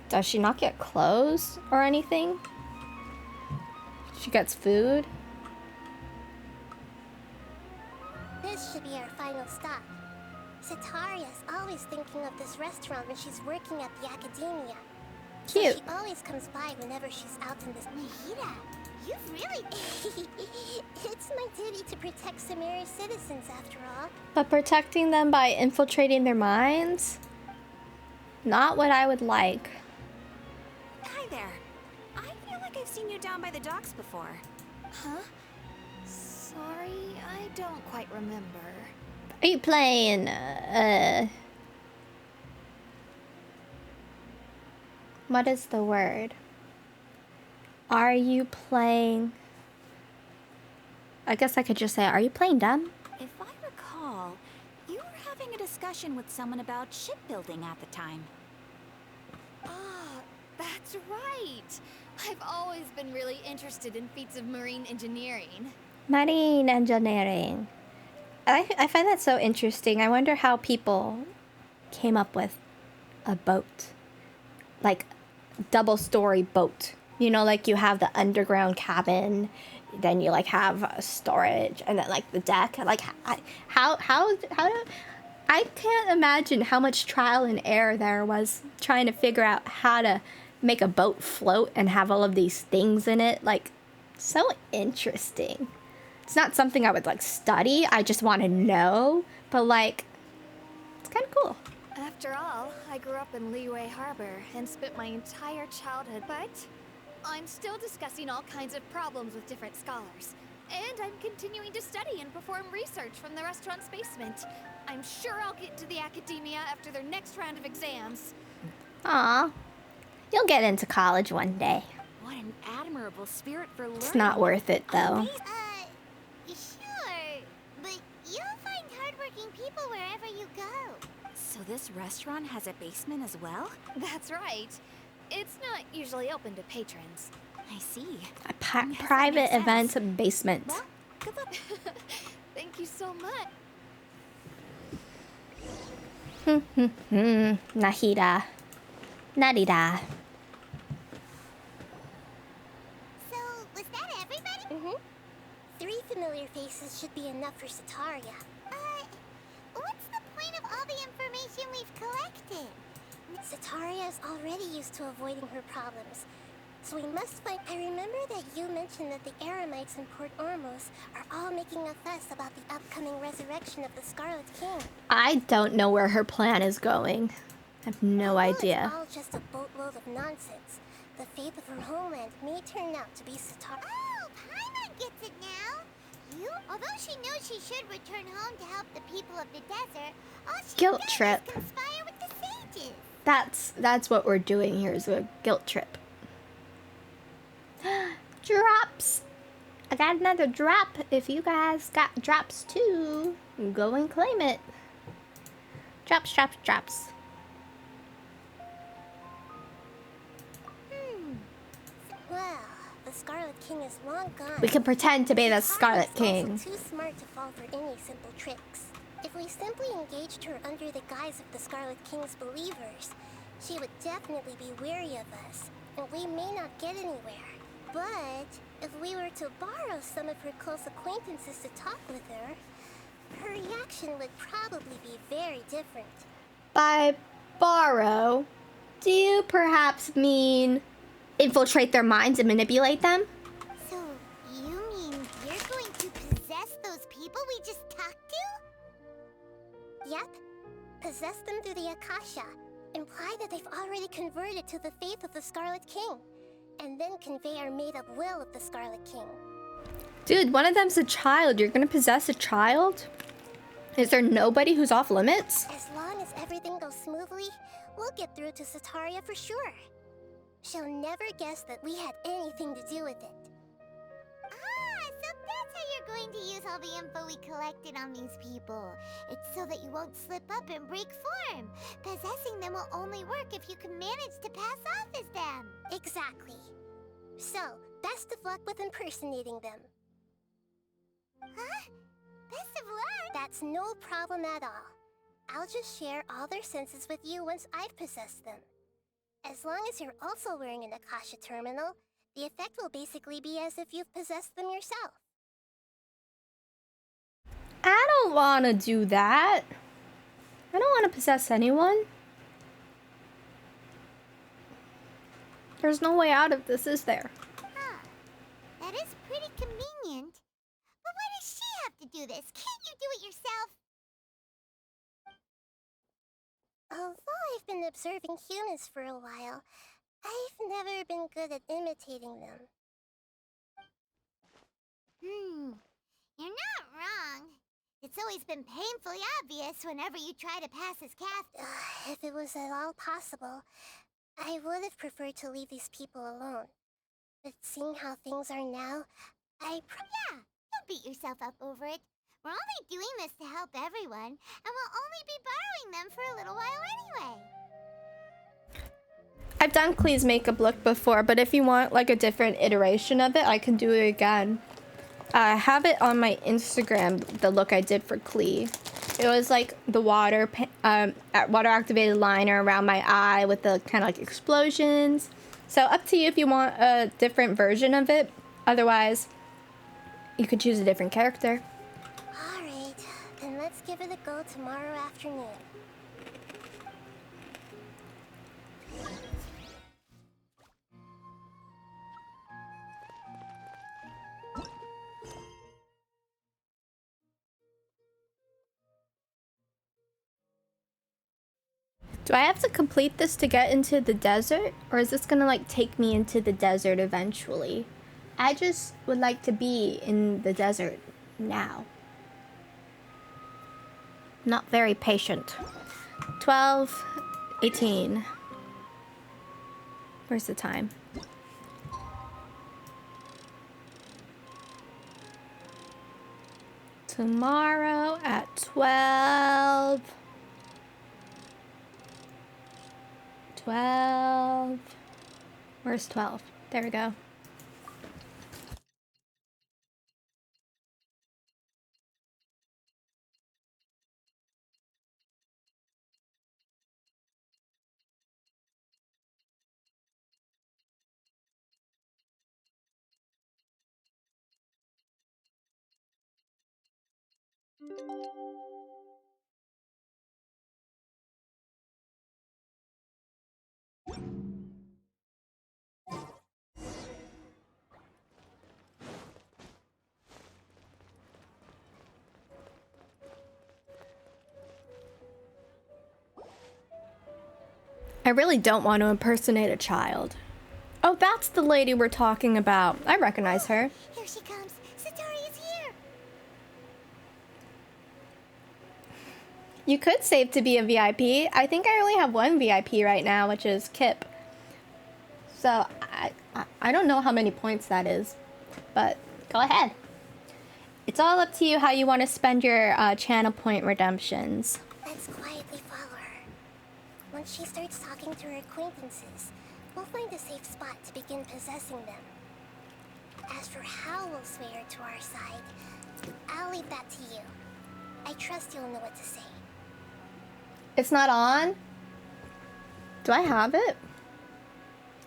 Does she not get clothes or anything? She gets food. This should be our final stop. Sataria's always thinking of this restaurant when she's working at the academia. Cute. So she always comes by whenever she's out in this. Mahita, you've really... It's my duty to protect Samari's citizens, after all. But protecting them by infiltrating their minds? Not what I would like. Hi there. I feel like I've seen you down by the docks before. Huh? Sorry, I don't quite remember. Are you playing, what is the word? Are you playing... I guess I could just say, are you playing dumb? If I recall, you were having a discussion with someone about shipbuilding at the time. Ah, that's right. I've always been really interested in feats of marine engineering. Marine engineering. I find that so interesting. I wonder how people came up with a boat. Like, double-story boat. You know, like you have the underground cabin, then you like have storage, and then like the deck. Like, how do... I can't imagine how much trial and error there was trying to figure out how to make a boat float and have all of these things in it. Like, so interesting. It's not something I would like study. I just want to know, but like, it's kind of cool. After all, I grew up in Liyue Harbor and spent my entire childhood, but I'm still discussing all kinds of problems with different scholars. And I'm continuing to study and perform research from the restaurant's basement. I'm sure I'll get to the academia after their next round of exams. Aw, you'll get into college one day. What an admirable spirit for learning. It's not worth it though. Sure, but you'll find hardworking people wherever you go. So this restaurant has a basement as well? That's right. It's not usually open to patrons. I see. A private event basement. Well, good luck. Thank you so much. Nahida. Narida. So, was that everybody? Mm-hmm. 3 familiar faces should be enough for Sataria. What's the point of all the information we've collected? Sataria is already used to avoiding her problems. So we must find... I remember that you mentioned that the Eremites in Port Ormos are all making a fuss about the upcoming resurrection of the Scarlet King. I don't know where her plan is going. I have no idea. It's all just a boatload of nonsense. The fate of her homeland may turn out to be Sataria. Oh, Paimon gets it now. Although she knew she should return home to help the people of the desert, all she Guilt does trip. is conspire with the sages. That's what we're doing here, is a guilt trip. Drops! I got another drop. If you guys got drops too, go and claim it. Drops, drops, drops. Well, the Scarlet King is long gone. We can pretend to be the Scarlet King. Also too smart to fall for any simple tricks. If we simply engaged her under the guise of the Scarlet King's believers, she would definitely be wary of us, and we may not get anywhere. But if we were to borrow some of her close acquaintances to talk with her, her reaction would probably be very different. By borrow, do you perhaps mean infiltrate their minds and manipulate them? So, you mean you're going to possess those people we just talked to? Yep. Possess them through the Akasha. Imply that they've already converted to the faith of the Scarlet King. And then convey our made-up will of the Scarlet King. Dude, one of them's a child. You're gonna possess a child? Is there nobody who's off limits? As long as everything goes smoothly, we'll get through to Sataria for sure. She'll never guess that we had anything to do with it. Ah, so that's how you're going to use all the info we collected on these people. It's so that you won't slip up and break form. Possessing them will only work if you can manage to pass off as them. Exactly. So, best of luck with impersonating them. Huh? Best of luck? That's no problem at all. I'll just share all their senses with you once I've possessed them. As long as you're also wearing an Akasha terminal, the effect will basically be as if you've possessed them yourself. I don't want to do that. I don't want to possess anyone. There's no way out of this, is there? Huh. That is pretty convenient. But why does she have to do this? Can't you do it yourself? Although I've been observing humans for a while, I've never been good at imitating them. You're not wrong. It's always been painfully obvious whenever you try to pass as Kath. If it was at all possible, I would have preferred to leave these people alone. But seeing how things are now, Yeah, don't beat yourself up over it. We're only doing this to help everyone, and we'll only be borrowing them for a little while anyway. I've done Klee's makeup look before, but if you want like a different iteration of it, I can do it again. I have it on my Instagram, the look I did for Klee. It was like the water activated liner around my eye with the kind of like explosions. So up to you if you want a different version of it. Otherwise, you could choose a different character. Alright, then let's give it a go tomorrow afternoon. Do I have to complete this to get into the desert? Or is this gonna like take me into the desert eventually? I just would like to be in the desert now. Not very patient. 12, 18. Where's the time? Tomorrow at 12. 12. Where's 12? There we go. I really don't want to impersonate a child. Oh, that's the lady we're talking about. I recognize her. Here she comes. Satori is here. You could save to be a VIP. I think I only have one VIP right now, which is Kip. So I don't know how many points that is, but go ahead. It's all up to you how you want to spend your channel point redemptions. Let's quietly follow her. Once she starts talking to her acquaintances, we'll find a safe spot to begin possessing them. As for how we'll sway her to our side, I'll leave that to you. I trust you'll know what to say. It's not on? Do I have it?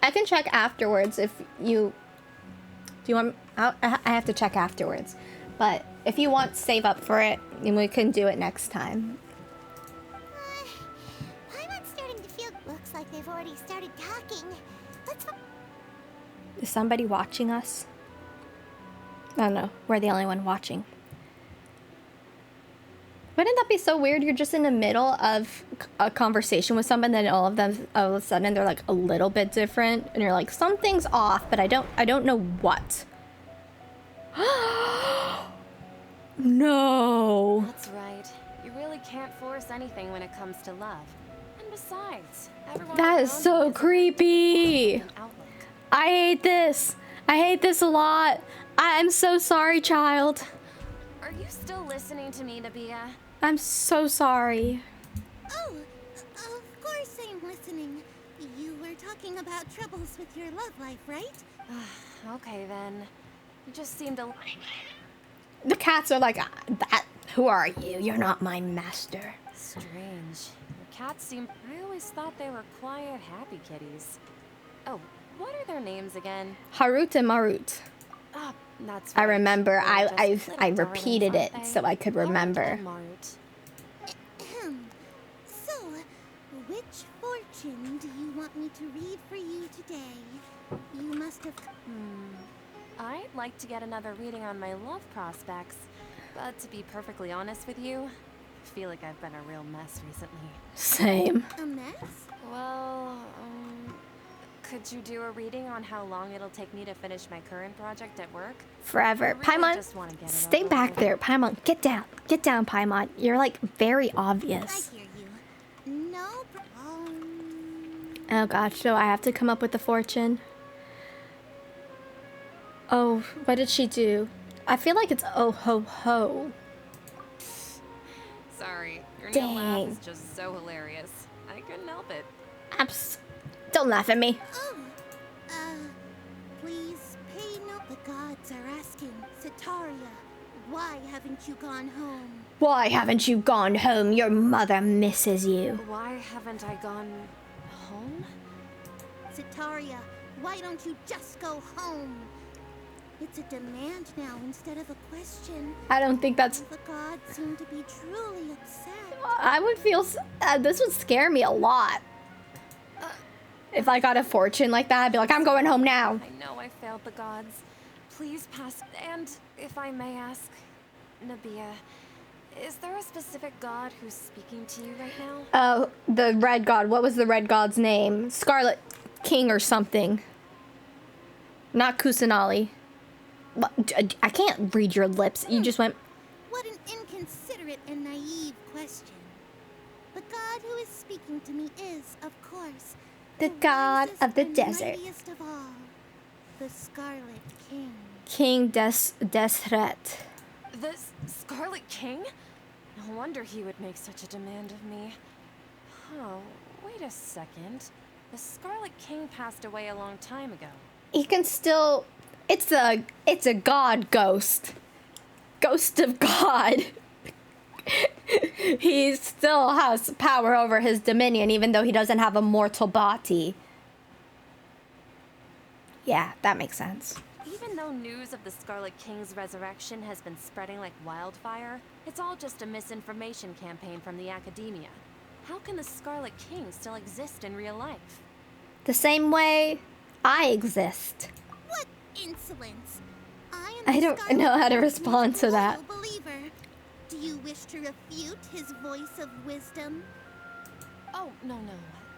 I can check afterwards if you Do you want? I have to check afterwards. But if you want, save up for it, and we can do it next time. I'm starting to feel. Looks like they've already started talking. Let's. Is somebody watching us? I don't know. We're the only one watching. Wouldn't that be so weird? You're just in the middle of a conversation with someone, then all of a sudden they're like a little bit different, and you're like, something's off, but I don't know what. No. That's right. You really can't force anything when it comes to love. And besides, everyone That is so creepy. I hate this. I hate this a lot. I'm so sorry, child. Are you still listening to me, Nabia? I'm so sorry. Oh, of course I'm listening. You were talking about troubles with your love life, right? Okay then. You just seem to. The cats are like, that. Who are you? You're not my master. Strange. Your cats seem. I always thought they were quiet, happy kitties. Oh, what are their names again? Harut and Marut. Ah, that's I right. remember. They're just I little repeated darlings, it aren't so they? I could remember. Harut and Marut. So, which fortune do you want me to read for you today? You must have. I'd like to get another reading on my love prospects, but to be perfectly honest with you, I feel like I've been a real mess recently. Same. A mess? Well, could you do a reading on how long it'll take me to finish my current project at work? Forever. I really Paimon, just wanna get it stay over back with. there. Paimon, get down. Get down, Paimon. You're like very obvious. I hear you. No problem. Oh gosh, so I have to come up with the fortune. Oh, what did she do? I feel like it's oh ho ho. Sorry, your Dang. new laugh is just so hilarious. I couldn't help it. Don't laugh at me. Oh, please pay no. The gods are asking, Sataria, why haven't you gone home? Why haven't you gone home? Your mother misses you. Why haven't I gone home? Sataria, why don't you just go home? It's a demand now instead of a question. I don't think that's... The gods seem to be truly upset. I would feel... this would scare me a lot. If I got a fortune like that, I'd be like, I'm going home now. I know I failed the gods. Please pass. And if I may ask, Nabia, is there a specific god who's speaking to you right now? Oh, the red god. What was the red god's name? Scarlet King or something. Not Kusanali. I can't read your lips. You just went... What an inconsiderate and naive question. The god who is speaking to me is, of course, the god wisest of the and desert. mightiest of all, the Scarlet King. King Desret. The Scarlet King? No wonder he would make such a demand of me. Oh, wait a second. The Scarlet King passed away a long time ago. He can still... It's a god ghost. Ghost of God. He still has power over his dominion, even though he doesn't have a mortal body. Yeah, that makes sense. Even though news of the Scarlet King's resurrection has been spreading like wildfire, it's all just a misinformation campaign from the academia. How can the Scarlet King still exist in real life? The same way I exist. What insolence! I don't know how to respond to that. Believer. Do you wish to refute his voice of wisdom? Oh, no.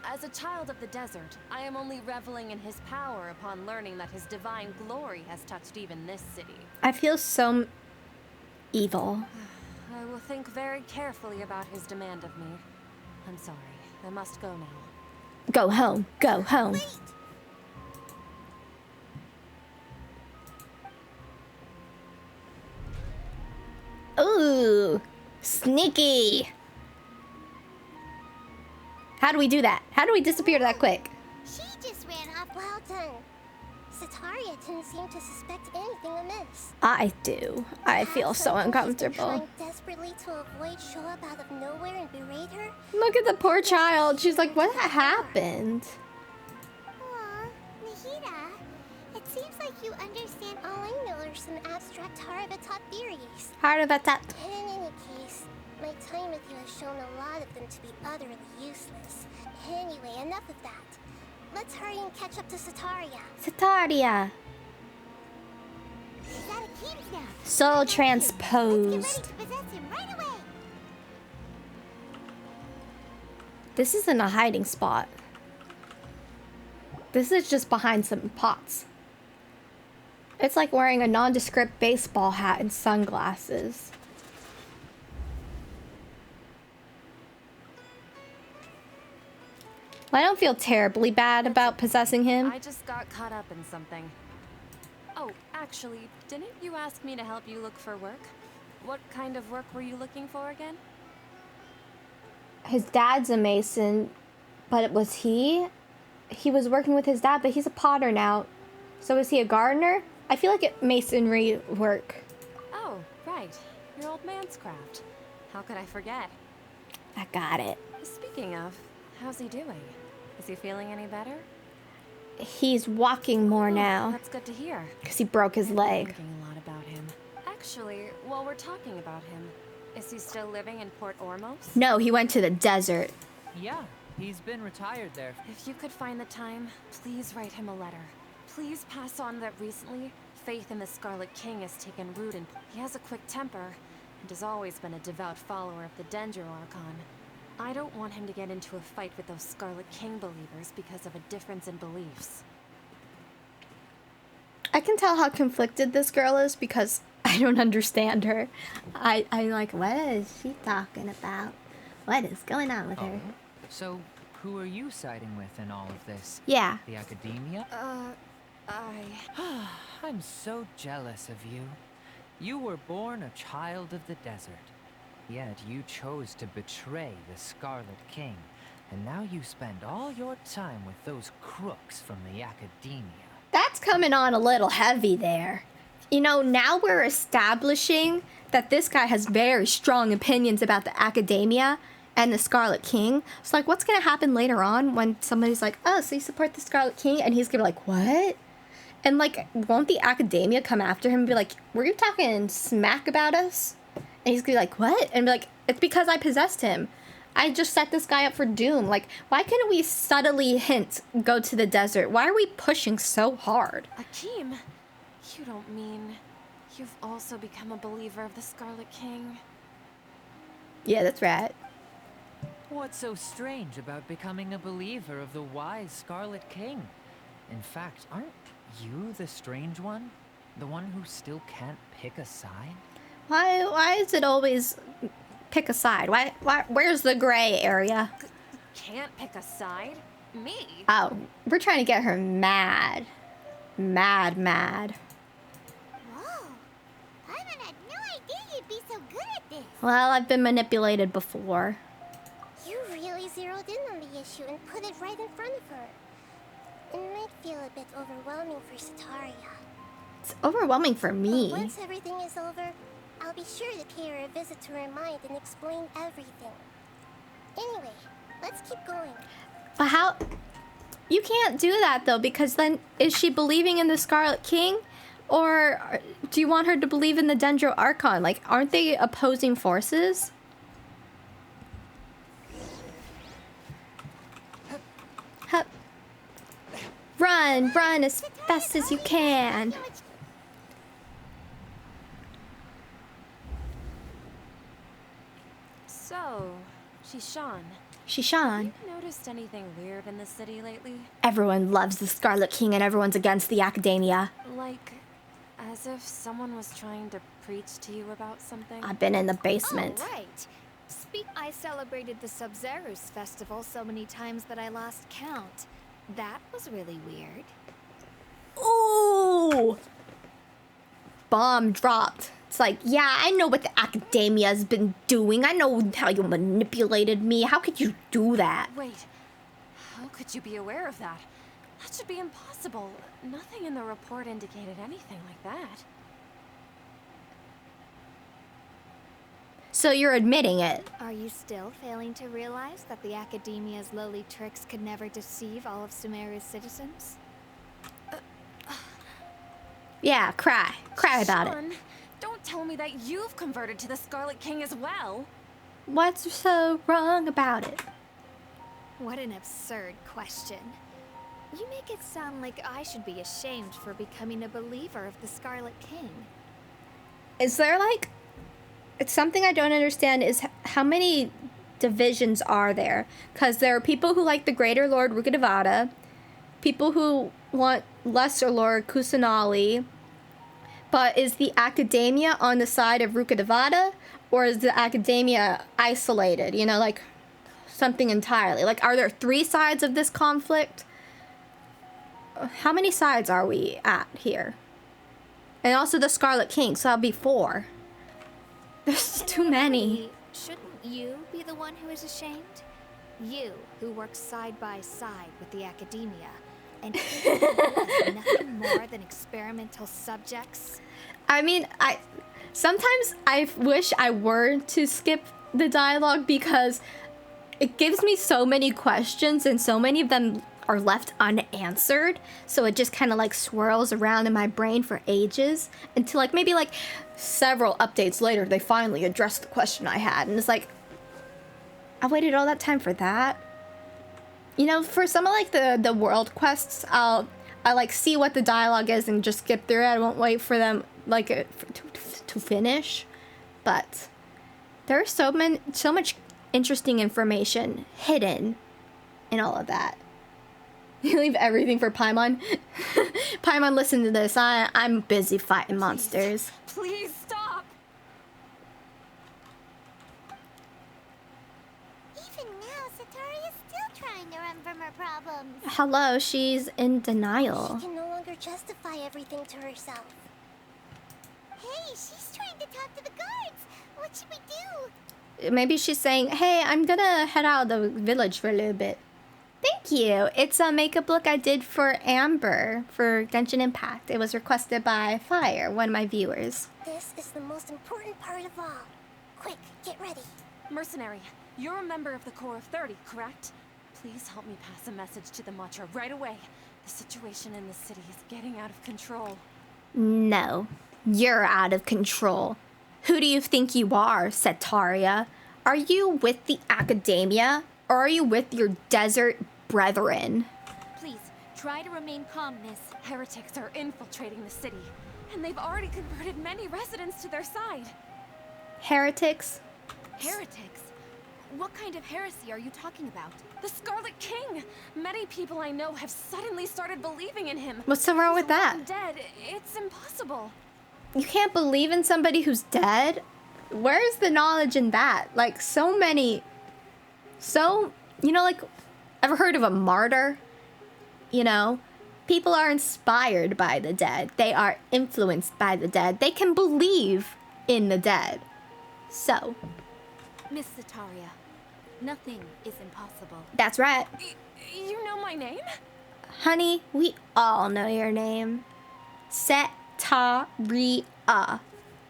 As a child of the desert, I am only reveling in his power upon learning that his divine glory has touched even this city. I feel so evil. I will think very carefully about his demand of me. I'm sorry. I must go now. Go home. Go home. Wait! Ooh, sneaky. How do we do that? How do we disappear that quick? She just ran off. Well done. Sataria didn't seem to suspect anything amiss. I do. I feel so uncomfortable. Trying desperately to avoid Shoab out of nowhere and berate her. Look at the poor child. She's like, what happened? Aw, Nahida. It seems like you understand. All I know are some abstract Harabatot theories. Harabatot. And in any case, my time with you has shown a lot of them to be utterly useless. Anyway, enough of that. Let's hurry and catch up to Sataria. Sataria. He's out of Keem's now. Soul Let's transposed. get ready to possess him right away. This isn't a hiding spot. This is just behind some pots. It's like wearing a nondescript baseball hat and sunglasses. I don't feel terribly bad about possessing him. I just got caught up in something. Oh, actually, didn't you ask me to help you look for work? What kind of work were you looking for again? His dad's a mason, but was he? He was working with his dad, but he's a potter now. So is he a gardener? I feel like it masonry work. Oh, right. Your old man's craft. How could I forget? I got it. Speaking of, how's he doing? Is he feeling any better? He's walking more now. That's good to hear. Because he broke his leg. Thinking a lot about him. Actually, while we're talking about him, is he still living in Port Ormos? No, he went to the desert. Yeah, he's been retired there. If you could find the time, please write him a letter. Please pass on that recently, faith in the Scarlet King has taken root and he has a quick temper and has always been a devout follower of the Dendro Archon. I don't want him to get into a fight with those Scarlet King believers because of a difference in beliefs. I can tell how conflicted this girl is because I don't understand her. I'm like, what is she talking about? What is going on with her? So, who are you siding with in all of this? Yeah. The academia? I'm so jealous of you. You were born a child of the desert. Yet you chose to betray the Scarlet King. And now you spend all your time with those crooks from the academia. That's coming on a little heavy there. You know, now we're establishing that this guy has very strong opinions about the academia and the Scarlet King. So, like, what's going to happen later on when somebody's like, oh, so you support the Scarlet King? And he's going to be like, what? And, like, won't the academia come after him and be like, were you talking smack about us? And he's going to be like, what? And be like, it's because I possessed him. I just set this guy up for doom. Like, why couldn't we subtly hint, go to the desert? Why are we pushing so hard? Akeem, you don't mean you've also become a believer of the Scarlet King? Yeah, that's right. What's so strange about becoming a believer of the wise Scarlet King? In fact, aren't you the strange one? The one who still can't pick a side? Why is it always pick a side? Why where's the gray area? Can't pick a side? Me? Oh, we're trying to get her mad. Mad. Whoa. Paimon had no idea you'd be so good at this. Well, I've been manipulated before. You really zeroed in on the issue and put it right in front of her. It might feel a bit overwhelming for Sataria. It's overwhelming for me. But once everything is over, I'll be sure to pay her a visit to her mind and explain everything. Anyway, let's keep going. But how... You can't do that, though, because then is she believing in the Scarlet King? Or do you want her to believe in the Dendro Archon? Like, aren't they opposing forces? Hup. Run as fast as you can. So, Shishan. Shishan. Have you noticed anything weird in the city lately? Everyone loves the Scarlet King and everyone's against the academia. Like, as if someone was trying to preach to you about something? I've been in the basement. Oh, right. I celebrated the Sub-Zerus festival so many times that I lost count. That was really weird. Ooh! Bomb dropped. It's like, yeah, I know what the academia's been doing. I know how you manipulated me. How could you do that? Wait, how could you be aware of that? That should be impossible. Nothing in the report indicated anything like that. So you're admitting it. Are you still failing to realize that the academia's lowly tricks could never deceive all of Sumeru's citizens? Yeah, cry. Cry about it. Sean, don't tell me that you've converted to the Scarlet King as well. What's so wrong about it? What an absurd question. You make it sound like I should be ashamed for becoming a believer of the Scarlet King. Is there like... It's something I don't understand is how many divisions are there? Because there are people who like the Greater Lord Rukkhadevata, people who want Lesser Lord Kusanali, but is the academia on the side of Rukkhadevata, or is the academia isolated? You know, like something entirely. Like, are there 3 sides of this conflict? How many sides are we at here? And also the Scarlet King, so that'll be 4. There's too many. Shouldn't you be the one who is ashamed? You, who works side by side with the academia, and as nothing more than experimental subjects. I mean, sometimes I wish I were to skip the dialogue because it gives me so many questions and so many of them are left unanswered. So it just kind of like swirls around in my brain for ages until like maybe like several updates later they finally address the question I had. And it's like, I waited all that time for that. You know, for some of like the world quests, I like see what the dialogue is and just skip through it. I won't wait for them like to finish. But there's so much interesting information hidden in all of that. You leave everything for Paimon. Paimon, listen to this. I'm busy fighting monsters. Please stop. Even now, Satori is still trying to run from her problems. Hello, she's in denial. She can no longer justify everything to herself. Hey, she's trying to talk to the guards. What should we do? Maybe she's saying, hey, I'm gonna head out of the village for a little bit. Thank you. It's a makeup look I did for Amber for Genshin Impact. It was requested by Fire, one of my viewers. This is the most important part of all. Quick, get ready. Mercenary, you're a member of the Corps of 30, correct? Please help me pass a message to the Matra right away. The situation in the city is getting out of control. No, you're out of control. Who do you think you are, Setaria? Are you with the academia? Or are you with your desert brethren? Please, try to remain calm, miss. Heretics are infiltrating the city, and they've already converted many residents to their side. Heretics? Heretics? What kind of heresy are you talking about? The Scarlet King! Many people I know have suddenly started believing in him. What's so wrong with that? He's dead. It's impossible. You can't believe in somebody who's dead? Where's the knowledge in that? Like, so many... you know, like, ever heard of a martyr? You know, people are inspired by the dead. They are influenced by the dead. They can believe in the dead. So. Miss Setaria, nothing is impossible. That's right. You know my name? Honey, we all know your name. Setaria.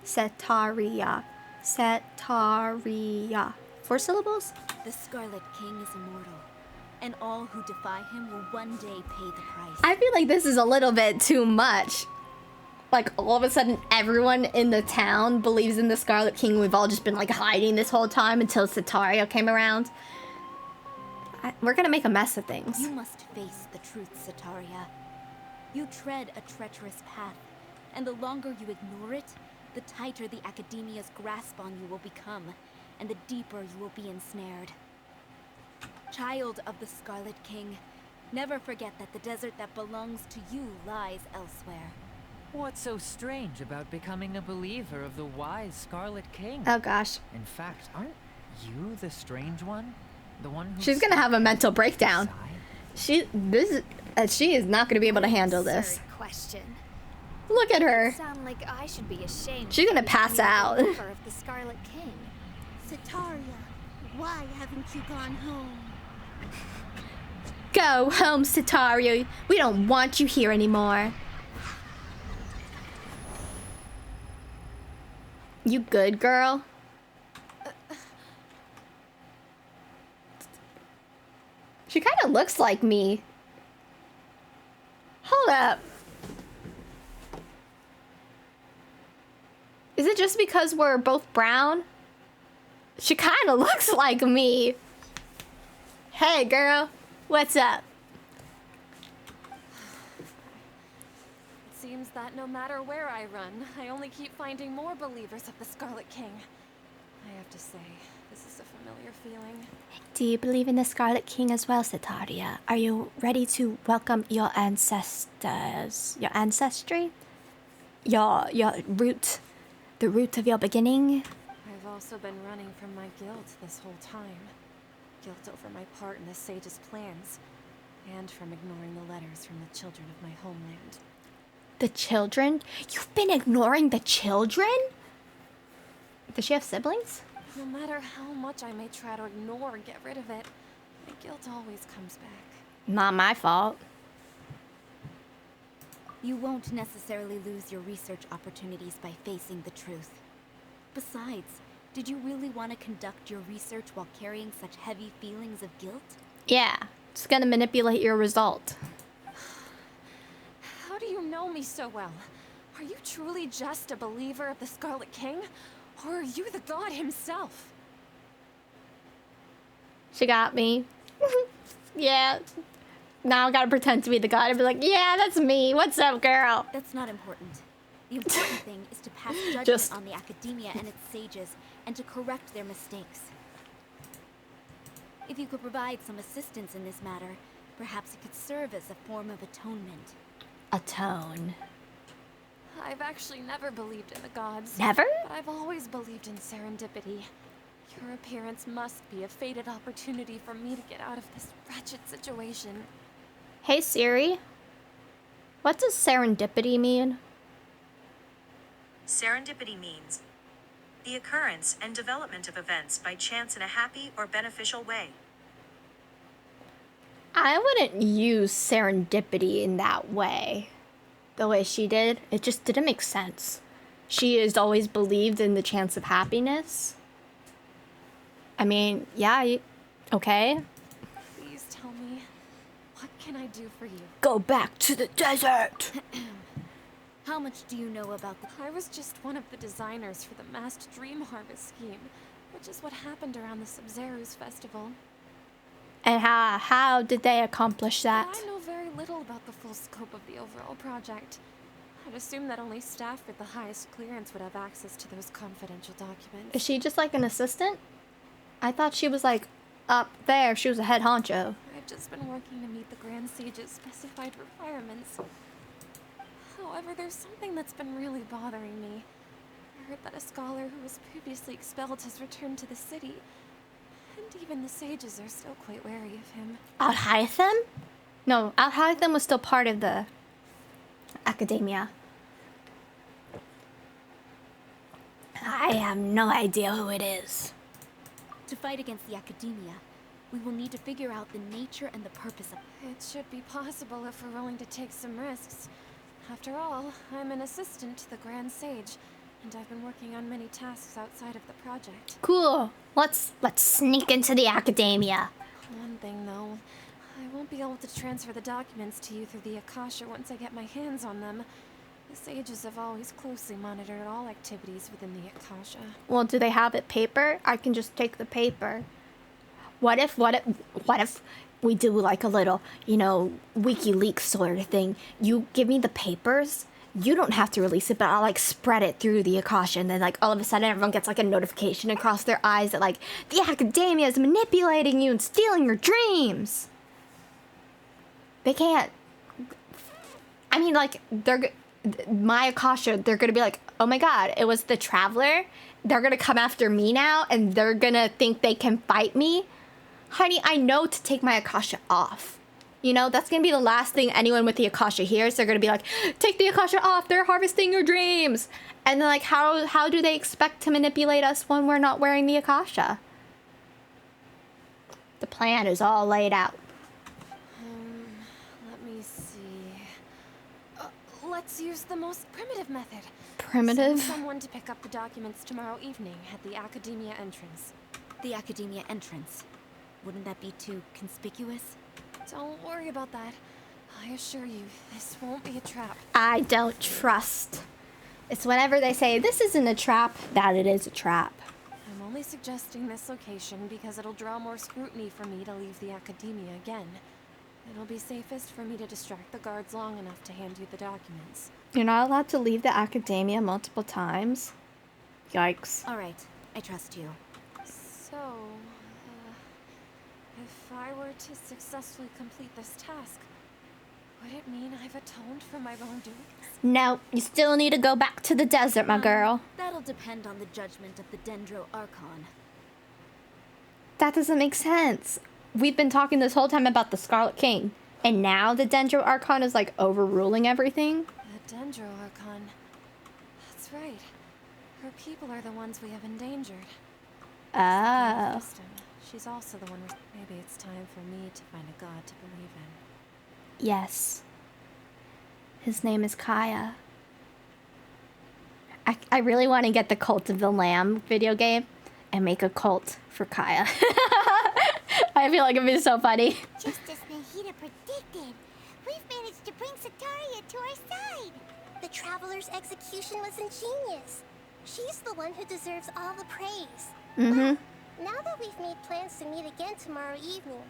Setaria. Setaria. 4 syllables? The Scarlet King is immortal, and all who defy him will one day pay the price. I feel like this is a little bit too much. Like, all of a sudden, everyone in the town believes in the Scarlet King. We've all just been, like, hiding this whole time until Setaria came around. We're gonna make a mess of things. You must face the truth, Setaria. You tread a treacherous path, and the longer you ignore it, the tighter the Academia's grasp on you will become, and the deeper you will be ensnared. Child of the Scarlet King, never forget that the desert that belongs to you lies elsewhere. What's so strange about becoming a believer of the wise Scarlet King? Oh gosh. In fact, aren't you the strange one? The one who She's gonna have a mental breakdown. She is not gonna be able to handle this. Question. Look at her. Sound like I should be ashamed. She's gonna pass out. Of the Scarlet King. Setaria, why haven't you gone home? Go home, Setaria. We don't want you here anymore. You good, girl? She kind of looks like me. Hold up. just because we're both brown, she kind of looks like me. Hey, girl. What's up? It seems that no matter where I run, I only keep finding more believers of the Scarlet King. I have to say, this is a familiar feeling. Do you believe in the Scarlet King as well, Cetaria? Are you ready to welcome your ancestors? Your ancestry? Your root? The root of your beginning? I've also been running from my guilt this whole time. Guilt over my part in the sage's plans, and from ignoring the letters from the children of my homeland. The children? You've been ignoring the children? Does she have siblings? No matter how much I may try to ignore and get rid of it, my guilt always comes back. Not my fault. You won't necessarily lose your research opportunities by facing the truth. Besides, did you really want to conduct your research while carrying such heavy feelings of guilt? Yeah, it's gonna manipulate your result. How do you know me so well? Are you truly just a believer of the Scarlet King? Or are you the god himself? She got me. Yeah. Now I gotta pretend to be the god and be like, yeah, that's me. What's up, girl? That's not important. The important thing is to pass judgment Just on the academia and its sages, and to correct their mistakes. If you could provide some assistance in this matter, perhaps it could serve as a form of atonement. Atone. I've actually never believed in the gods. Never? But I've always believed in serendipity. Your appearance must be a fated opportunity for me to get out of this wretched situation. Hey Siri. What does serendipity mean? Serendipity means the occurrence and development of events by chance in a happy or beneficial way. I wouldn't use serendipity in that way. The way she did. It just didn't make sense. She has always believed in the chance of happiness. I mean, yeah, okay. Please tell me, what can I do for you? Go back to the desert! How much do you know about the... I was just one of the designers for the masked dream harvest scheme, which is what happened around the Sub-Zero's festival. And how did they accomplish that? I know very little about the full scope of the overall project. I'd assume that only staff with the highest clearance would have access to those confidential documents. Is she just like an assistant? I thought she was like up there. She was a head honcho. I've just been working to meet the Grand Sage's specified requirements. However, there's something that's been really bothering me. I heard that a scholar who was previously expelled has returned to the city. And even the sages are still quite wary of him. Al-Haytham? No, Al-Haytham was still part of the academia. I have no idea who it is. To fight against the academia, we will need to figure out the nature and the purpose of... It should be possible if we're willing to take some risks. After all, I'm an assistant to the Grand Sage, and I've been working on many tasks outside of the project. Cool. Let's sneak into the academia. One thing, though. I won't be able to transfer the documents to you through the Akasha once I get my hands on them. The sages have always closely monitored all activities within the Akasha. Well, do they have it paper? I can just take the paper. What if we do like a little, you know, WikiLeaks sort of thing? You give me the papers. You don't have to release it, but I'll like spread it through the Akasha, and then like all of a sudden everyone gets like a notification across their eyes that like the academia is manipulating you and stealing your dreams. They can't. I mean, like my Akasha, they're gonna be like, oh my god, it was the Traveler. They're gonna come after me now, and they're gonna think they can fight me. Honey, I know to take my Akasha off. You know, that's gonna be the last thing anyone with the Akasha hears. They're gonna be like, take the Akasha off, they're harvesting your dreams. And then like, how do they expect to manipulate us when we're not wearing the Akasha? The plan is all laid out. Let me see. Let's use the most primitive method. Primitive? Send someone to pick up the documents tomorrow evening at the Academia entrance. The Academia entrance. Wouldn't that be too conspicuous? Don't worry about that. I assure you, this won't be a trap. I don't trust It's whenever they say, this isn't a trap, that it is a trap. I'm only suggesting this location because it'll draw more scrutiny for me to leave the academia again. It'll be safest for me to distract the guards long enough to hand you the documents. You're not allowed to leave the academia multiple times. Yikes. All right, I trust you. So, if I were to successfully complete this task, would it mean I've atoned for my wrongdoings? No, you still need to go back to the desert, my girl. That'll depend on the judgment of the Dendro Archon. That doesn't make sense. We've been talking this whole time about the Scarlet King, and now the Dendro Archon is like overruling everything. The Dendro Archon. That's right. Her people are the ones we have endangered. Oh. She's also the one. Maybe it's time for me to find a god to believe in. Yes. His name is Kaya. I really want to get the Cult of the Lamb video game and make a cult for Kaya. I feel like it'd be so funny. Just as Nahida predicted, we've managed to bring Sataria to our side. The Traveler's execution was ingenious. She's the one who deserves all the praise. Mm-hmm. Now that we've made plans to meet again tomorrow evening,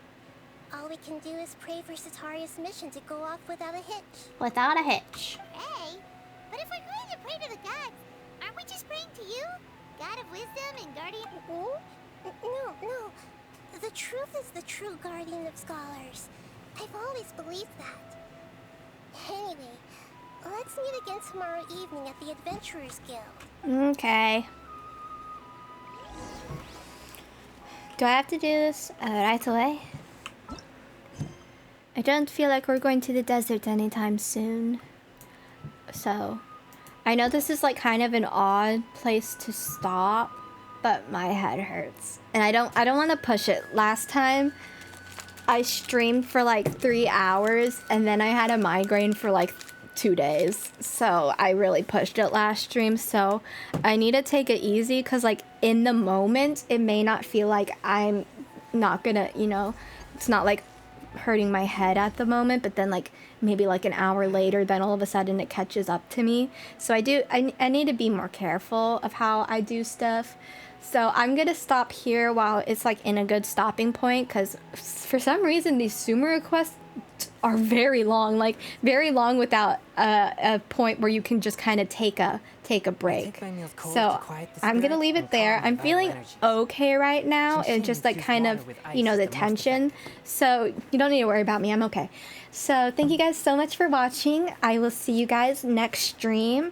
all we can do is pray for Sataria's mission to go off without a hitch. Without a hitch. Hey, but if we're going to pray to the gods, aren't we just praying to you? God of wisdom and guardian... No. The truth is the true guardian of scholars. I've always believed that. Anyway, let's meet again tomorrow evening at the Adventurers Guild. Okay. Do I have to do this right away? I don't feel like we're going to the desert anytime soon. So, I know this is like kind of an odd place to stop, but my head hurts. And I don't want to push it. Last time I streamed for like 3 hours and then I had a migraine for like 2 days. So I really pushed it last stream. So I need to take it easy because like in the moment, it may not feel like I'm not gonna, you know, it's not like hurting my head at the moment, but then like maybe like an hour later, then all of a sudden it catches up to me. So I need to be more careful of how I do stuff. So I'm gonna stop here while it's like in a good stopping point, because for some reason these sumo requests are very long, like very long without a point where you can just kind of take a break. So I'm gonna leave it there. I'm feeling okay right now. It's just like kind of, you know, the tension. So you don't need to worry about me. I'm okay. So thank you guys so much for watching. I will see you guys next stream.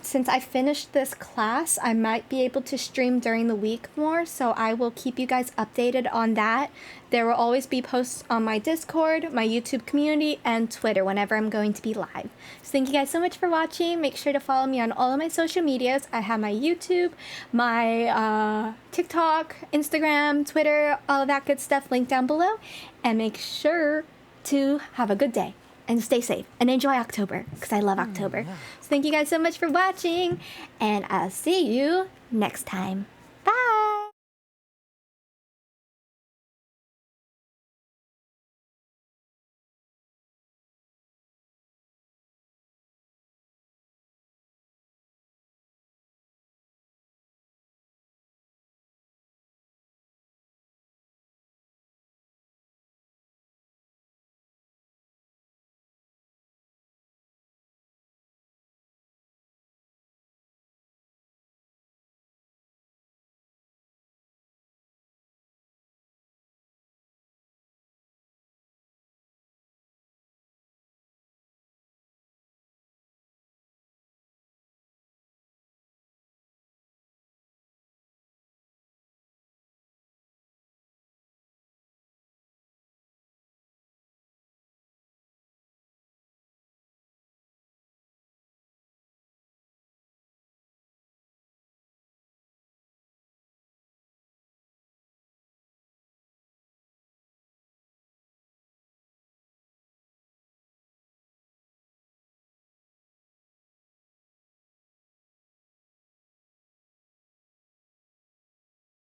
Since I finished this class, I might be able to stream during the week more, so I will keep you guys updated on that. There will always be posts on my Discord, my YouTube community, and Twitter whenever I'm going to be live. So thank you guys so much for watching. Make sure to follow me on all of my social medias. I have my YouTube, my TikTok, Instagram, Twitter, all of that good stuff linked down below. And make sure to have a good day and stay safe and enjoy October, because I love October. So thank you guys so much for watching, and I'll see you next time.